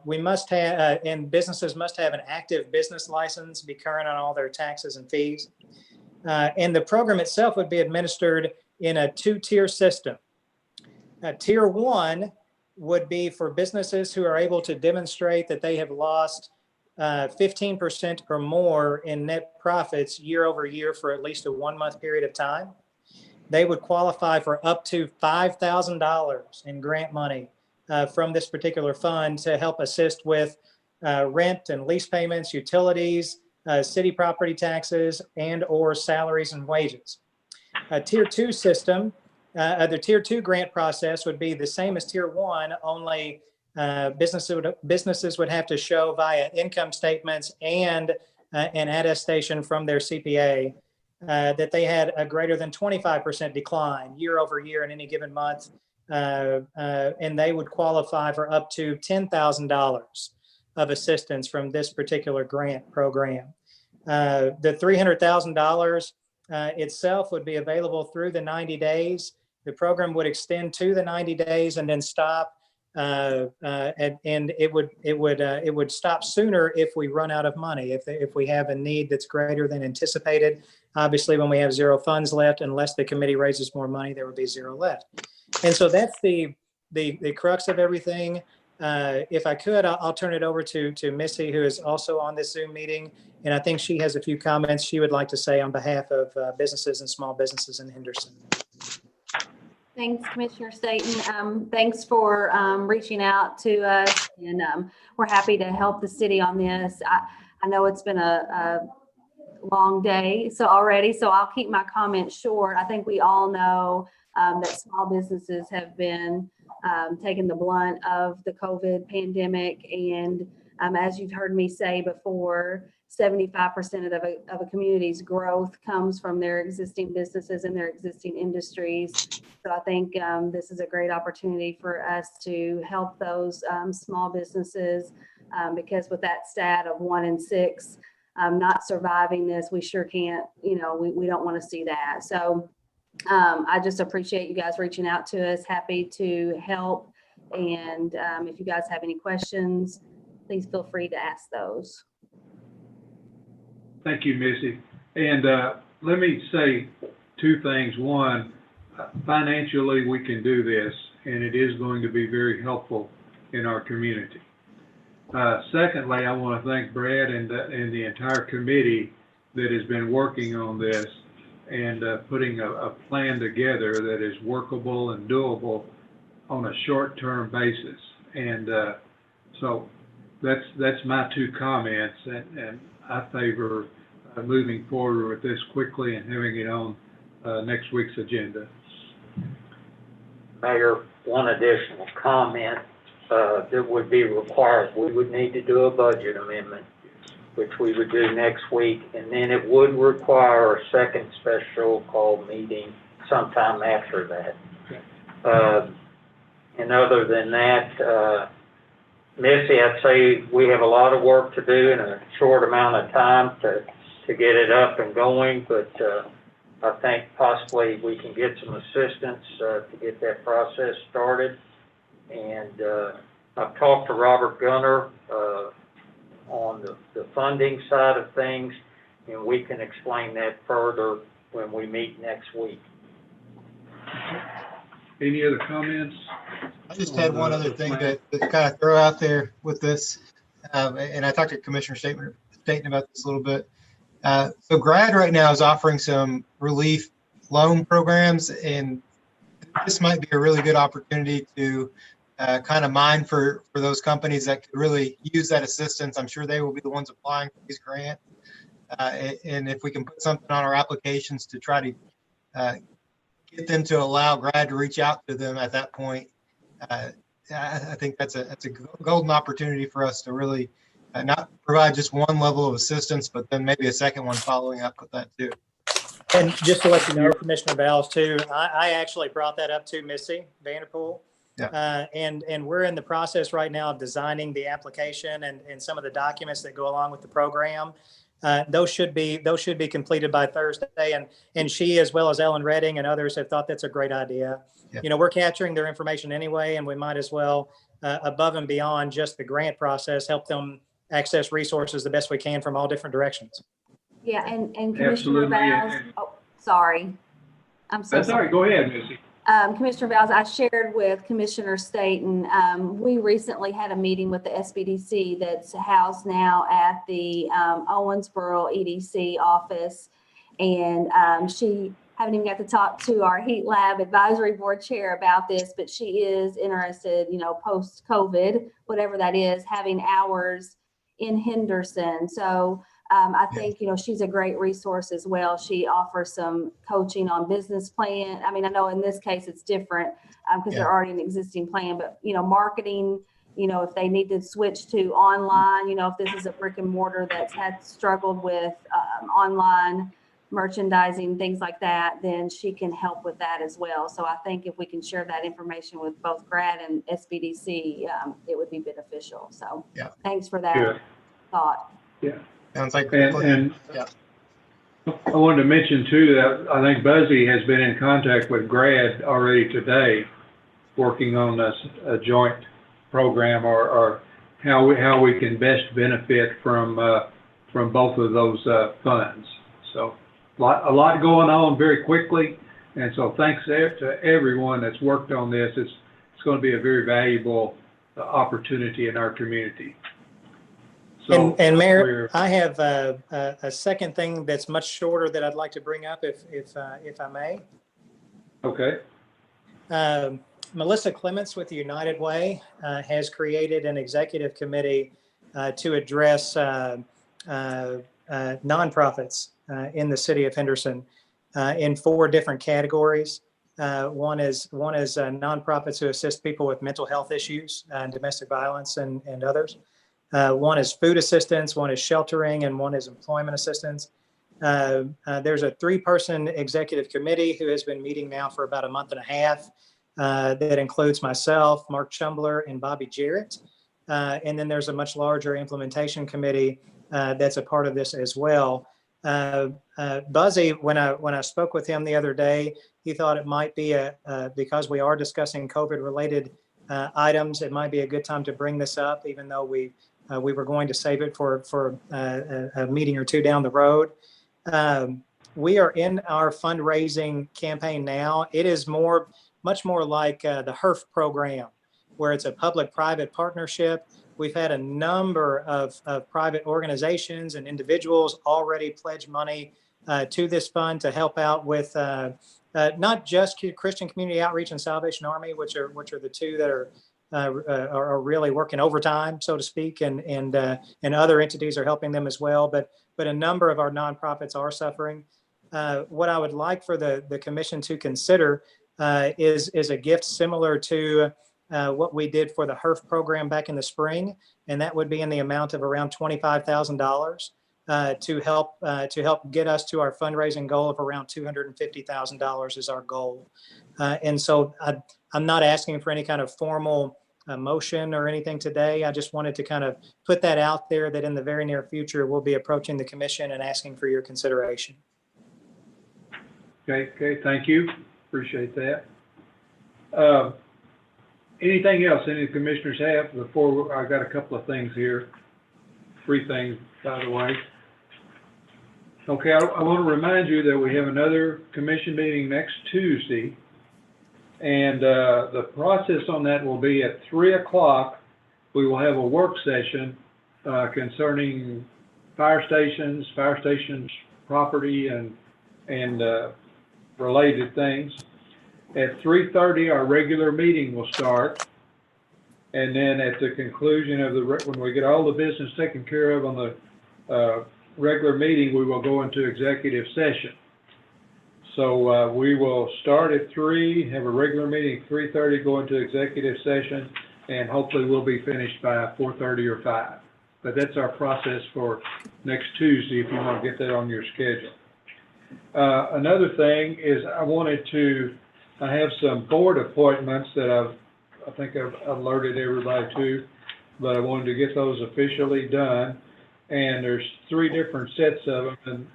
We must have, and businesses must have an active business license, be current on all their taxes and fees. And the program itself would be administered in a two-tier system. Tier 1 would be for businesses who are able to demonstrate that they have lost 15% or more in net profits year over year for at least a 1-month period of time. They would qualify for up to $5,000 in grant money from this particular fund to help assist with rent and lease payments, utilities, city property taxes, and or salaries and wages. A tier 2 system, the tier 2 grant process would be the same as tier 1, only businesses would have to show via income statements and an attestation from their CPA that they had a greater than 25% decline year over year in any given month, and they would qualify for up to $10,000 of assistance from this particular grant program. The $300,000 itself would be available through the 90 days. The program would extend to the 90 days and then stop, and it would stop sooner if we run out of money. If we have a need that's greater than anticipated, obviously when we have zero funds left, unless the committee raises more money, there would be zero left. And so that's the crux of everything. If I could, I'll turn it over to Missy, who is also on this Zoom meeting. And I think she has a few comments she would like to say on behalf of businesses and small businesses in Henderson. Thanks, Commissioner Staton. Thanks for reaching out to us, and we're happy to help the city on this. I know it's been a long day so I'll keep my comments short. I think we all know that small businesses have been taking the blunt of the COVID pandemic, and as you've heard me say before, 75% of a community's growth comes from their existing businesses and their existing industries. So I think this is a great opportunity for us to help those small businesses, because with that stat of 1 in 6 not surviving this, we sure can't, we don't want to see that. So I just appreciate you guys reaching out to us. Happy to help. And if you guys have any questions, please feel free to ask those. Thank you, Missy. And let me say 2 things. One, financially, we can do this, and it is going to be very helpful in our community. Secondly, I want to thank Brad and the entire committee that has been working on this and putting a plan together that is workable and doable on a short-term basis. And so that's my 2 comments, and I favor moving forward with this quickly and having it on next week's agenda. Mayor, one additional comment that would be required. We would need to do a budget amendment, which we would do next week, and then it would require a second special call meeting sometime after that. And other than that, Missy, I'd say we have a lot of work to do in a short amount of time to get it up and going, but I think possibly we can get some assistance to get that process started. And I've talked to Robert Gunner on the funding side of things, and we can explain that further when we meet next week. Any other comments? I just had one other thing to kind of throw out there with this, and I talked to Commissioner Staton about this a little bit. So GRAD right now is offering some relief loan programs, and this might be a really good opportunity to kind of mine for those companies that could really use that assistance. I'm sure they will be the ones applying for these grants. And if we can put something on our applications to try to get them to allow GRAD to reach out to them at that point, I think that's a golden opportunity for us to really not provide just one level of assistance, but then maybe a second one following up with that too. And just to let you know, Commissioner Bowles, too, I actually brought that up to Missy Vanderpool. Yeah. And we're in the process right now of designing the application and some of the documents that go along with the program. Those should be completed by Thursday. And she, as well as Ellen Redding and others, have thought that's a great idea. Yeah. You know, we're capturing their information anyway, and we might as well, above and beyond just the grant process, help them access resources the best we can from all different directions. Yeah, and Commissioner Absolutely, Bowles, oh, sorry. I'm so That's all sorry. right, go ahead, Missy. Commissioner Bowles, I shared with Commissioner Staten, we recently had a meeting with the SBDC that's housed now at the Owensboro EDC office. And she haven't even got to talk to our Heat Lab Advisory Board Chair about this, but she is interested, you know, post-COVID, whatever that is, having hours in Henderson. So I think, you know, she's a great resource as well. She offers some coaching on business plan. I mean, I know in this case it's different because they're already an existing plan, but, you know, marketing, you know, if they need to switch to online, you know, if this is a brick and mortar that's had struggled with online merchandising, things like that, then she can help with that as well. So I think if we can share that information with both GRAD and SBDC, it would be beneficial. So thanks for that thought. Yeah. Sounds like. And I wanted to mention too that I think Buzzy has been in contact with GRAD already today, working on a joint program or how we can best benefit from both of those funds. So a lot going on very quickly, and so thanks to everyone that's worked on this. It's going to be a very valuable opportunity in our community. So, and Mayor, I have a second thing that's much shorter that I'd like to bring up if I may. Okay. Melissa Clements with the United Way has created an executive committee to address nonprofits in the city of Henderson in 4 different categories. One is nonprofits who assist people with mental health issues and domestic violence and others. One is food assistance, one is sheltering, and one is employment assistance. There's a 3-person executive committee who has been meeting now for about a month and a half. That includes myself, Mark Chumbler, and Bobby Jarrett. And then there's a much larger implementation committee that's a part of this as well. Buzzy, when I spoke with him the other day, he thought it might be because we are discussing COVID-related items, it might be a good time to bring this up, even though we were going to save it for a meeting or 2 down the road. We are in our fundraising campaign now. It is much more like the HERF program, where it's a public-private partnership. We've had a number of private organizations and individuals already pledge money to this fund to help out with not just Christian Community Outreach and Salvation Army, which are the 2 that are really working overtime, so to speak, and other entities are helping them as well. But a number of our nonprofits are suffering. What I would like for the commission to consider is a gift similar to what we did for the HERF program back in the spring, and that would be in the amount of around $25,000 to help get us to our fundraising goal of around $250,000 is our goal. And so I'm not asking for any kind of formal motion or anything today. I just wanted to kind of put that out there that in the very near future, we'll be approaching the commission and asking for your consideration. Okay, thank you. Appreciate that. Anything else any of the commissioners have before I got a couple of things here, 3 things, by the way. Okay, I want to remind you that we have another commission meeting next Tuesday, and the process on that will be at 3 o'clock. We will have a work session concerning fire stations property and related things. At 3:30, our regular meeting will start. And then at the conclusion of when we get all the business taken care of on the regular meeting, we will go into executive session. So we will start at 3, have a regular meeting at 3:30, go into executive session, and hopefully we'll be finished by 4:30 or 5. But that's our process for next Tuesday if you want to get that on your schedule. Another thing is I have some board appointments that I think I've alerted everybody to, but I wanted to get those officially done. and there's three different sets of them. And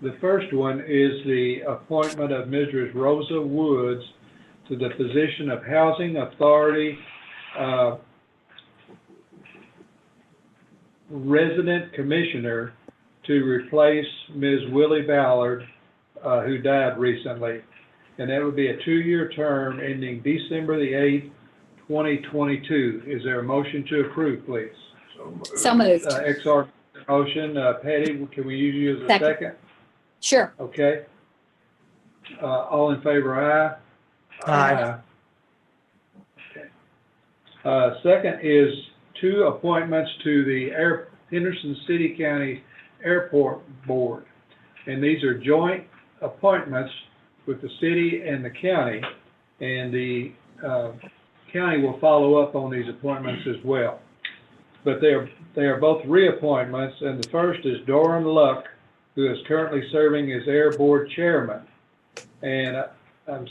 the first one is the appointment of Mrs. Rosa Woods to the position of Housing Authority Resident Commissioner to replace Ms. Willie Ballard, who died recently. And that would be a 2-year term ending December the 8th, 2022. Is there a motion to approve, please? So moved. XR motion. Patty, can we use you as a second? Sure. Okay. All in favor, aye? Aye. Okay. Second is 2 appointments to the Henderson City County Airport Board. And these are joint appointments with the city and the county. And the county will follow up on these appointments as well. But they are both reappointments, and the first is Doran Luck, who is currently serving as Air Board Chairman. And I'm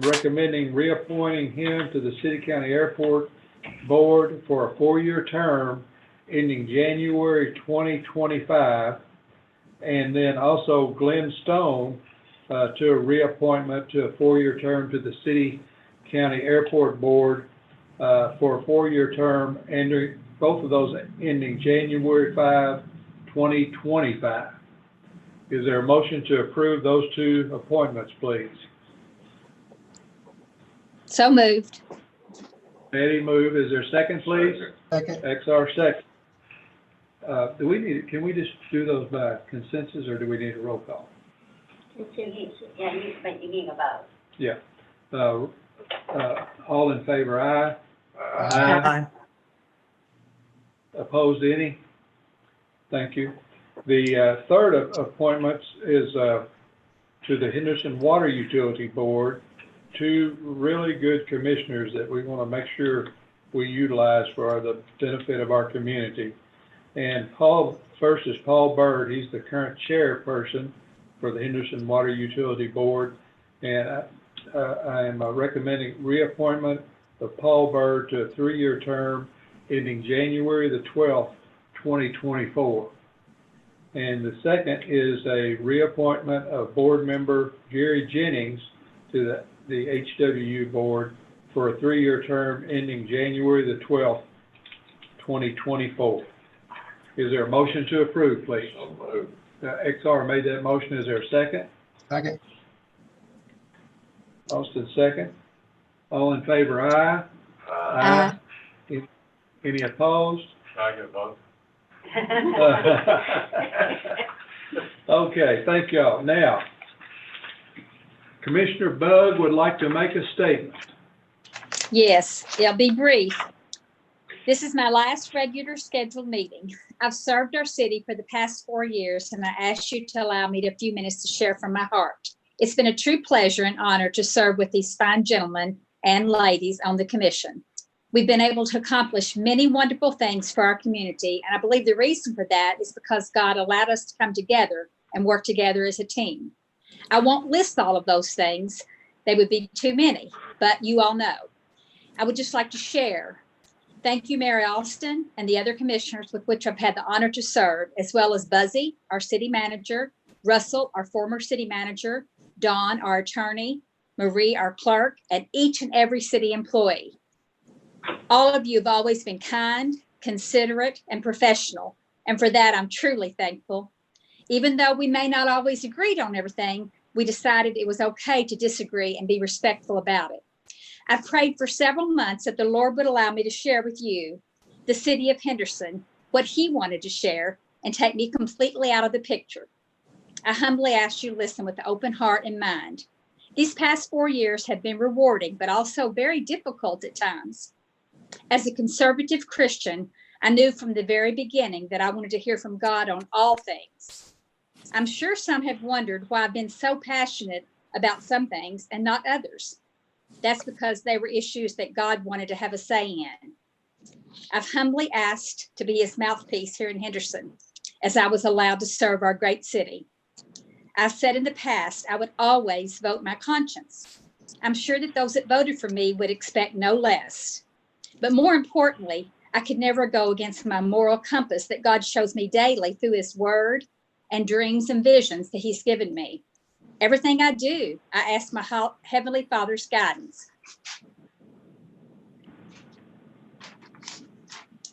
recommending reappointing him to the City County Airport Board for a 4-year term ending January 2025. And then also Glenn Stone to a reappointment to a 4-year term to the City County Airport Board for a 4-year term, and both of those ending January 5, 2025. Is there a motion to approve those 2 appointments, please? So moved. Eddie move. Is there a second, please? Second. XR second. Can we just do those by consensus, or do we need a roll call? Yeah, you need a vote. Yeah. All in favor, aye? Aye. Opposed, any? Thank you. The third appointment is to the Henderson Water Utility Board, 2 really good commissioners that we want to make sure we utilize for the benefit of our community. And first is Paul Bird. He's the current chairperson for the Henderson Water Utility Board. And I am recommending reappointment of Paul Bird to a 3-year term ending January the 12th, 2024. And the second is a reappointment of board member Gary Jennings to the HWU board for a 3-year term ending January the 12th, 2024. Is there a motion to approve, please? XR made that motion. Is there a second? Second. Austin, second. All in favor, aye? Aye. Any opposed? I get both. Okay, thank y'all. Now, Commissioner Bug would like to make a statement. Yes, it'll be brief. This is my last regular scheduled meeting. I've served our city for the past 4 years, and I ask you to allow me a few minutes to share from my heart. It's been a true pleasure and honor to serve with these fine gentlemen and ladies on the commission. We've been able to accomplish many wonderful things for our community, and I believe the reason for that is because God allowed us to come together and work together as a team. I won't list all of those things. They would be too many, but you all know. I would just like to share. Thank you, Mary Alston, and the other commissioners with which I've had the honor to serve, as well as Buzzy, our city manager, Russell, our former city manager, Dawn, our attorney, Marie, our clerk, and each and every city employee. All of you have always been kind, considerate, and professional, and for that, I'm truly thankful. Even though we may not always agree on everything, we decided it was okay to disagree and be respectful about it. I've prayed for several months that the Lord would allow me to share with you, the city of Henderson, what he wanted to share and take me completely out of the picture. I humbly ask you to listen with an open heart and mind. These past 4 years have been rewarding, but also very difficult at times. As a conservative Christian, I knew from the very beginning that I wanted to hear from God on all things. I'm sure some have wondered why I've been so passionate about some things and not others. That's because they were issues that God wanted to have a say in. I've humbly asked to be his mouthpiece here in Henderson, as I was allowed to serve our great city. I've said in the past, I would always vote my conscience. I'm sure that those that voted for me would expect no less. But more importantly, I could never go against my moral compass that God shows me daily through his word and dreams and visions that he's given me. Everything I do, I ask my Heavenly Father's guidance.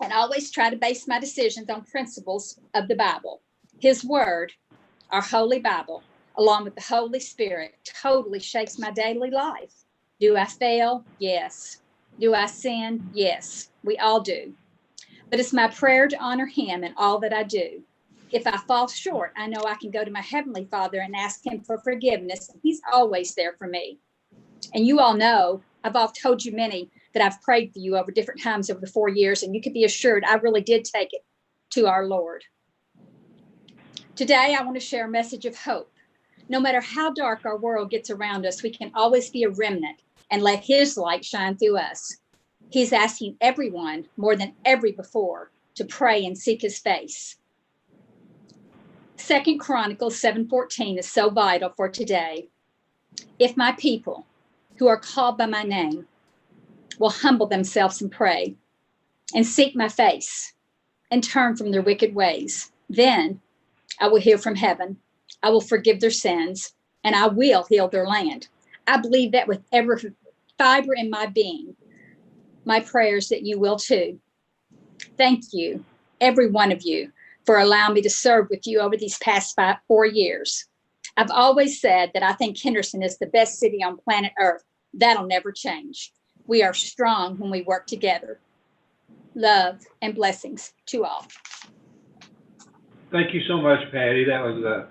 And always try to base my decisions on principles of the Bible. His word, our holy Bible, along with the Holy Spirit, totally shapes my daily life. Do I fail? Yes. Do I sin? Yes. We all do. But it's my prayer to honor him in all that I do. If I fall short, I know I can go to my Heavenly Father and ask him for forgiveness, and he's always there for me. And you all know, I've all told you many that I've prayed for you over different times over the 4 years, and you can be assured I really did take it to our Lord. Today, I want to share a message of hope. No matter how dark our world gets around us, we can always be a remnant and let his light shine through us. He's asking everyone, more than ever before, to pray and seek his face. 2 Chronicles 7:14 is so vital for today. If my people, who are called by my name, will humble themselves and pray and seek my face and turn from their wicked ways, then I will hear from heaven. I will forgive their sins and I will heal their land. I believe that with every fiber in my being. My prayers that you will too. Thank you, every one of you, for allowing me to serve with you over these past 4 years. I've always said that I think Henderson is the best city on planet Earth. That'll never change. We are strong when we work together. Love and blessings to all. Thank you so much, Patty. That was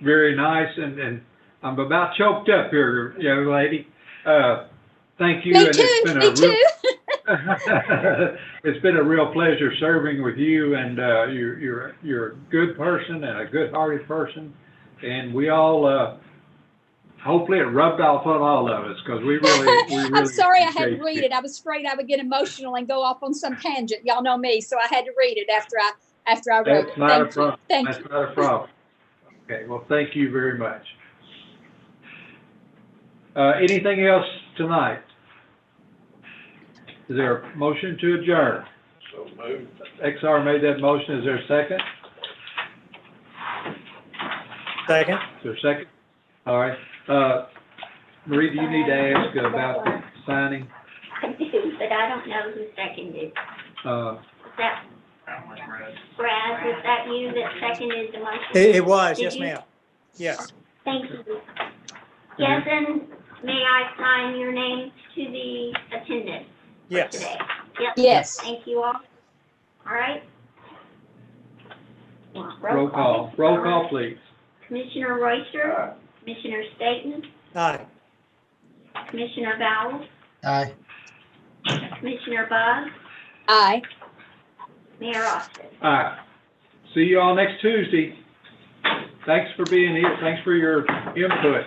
very nice, and I'm about choked up here, young lady. Thank you. Me and too, It's been a real pleasure serving with you, and you're a good person and a good-hearted person, and we all hopefully it rubbed off on all of us because we really. I'm sorry I had to appreciate read you. it. I was afraid I would get emotional and go off on some tangent. Y'all know me, so I had to read it after I wrote That's it. not a Thank you. problem. Thank That's you. not a problem. Okay, well, thank you very much. Anything else tonight? Is there a motion to adjourn? So moved. XR made that motion. Is there a second? Second. Is there a second? All right. Marie, do you need to ask about the signing? I do, but I don't know who seconded. Was that Brad, was that you that seconded the motion? It was, Did yes, you? ma'am. Yes. Thank you. Yes, and may I sign your name to the attendance for Yes. today? Yep. Yes. Thank you all. All right. Roll call. Roll call, please. Commissioner Royster, Commissioner Staton, Aye. Commissioner Vowell, Aye. Commissioner Buggs, Aye. Mayor Austin. All right. See you all next Tuesday. Thanks for being here. Thanks for your input.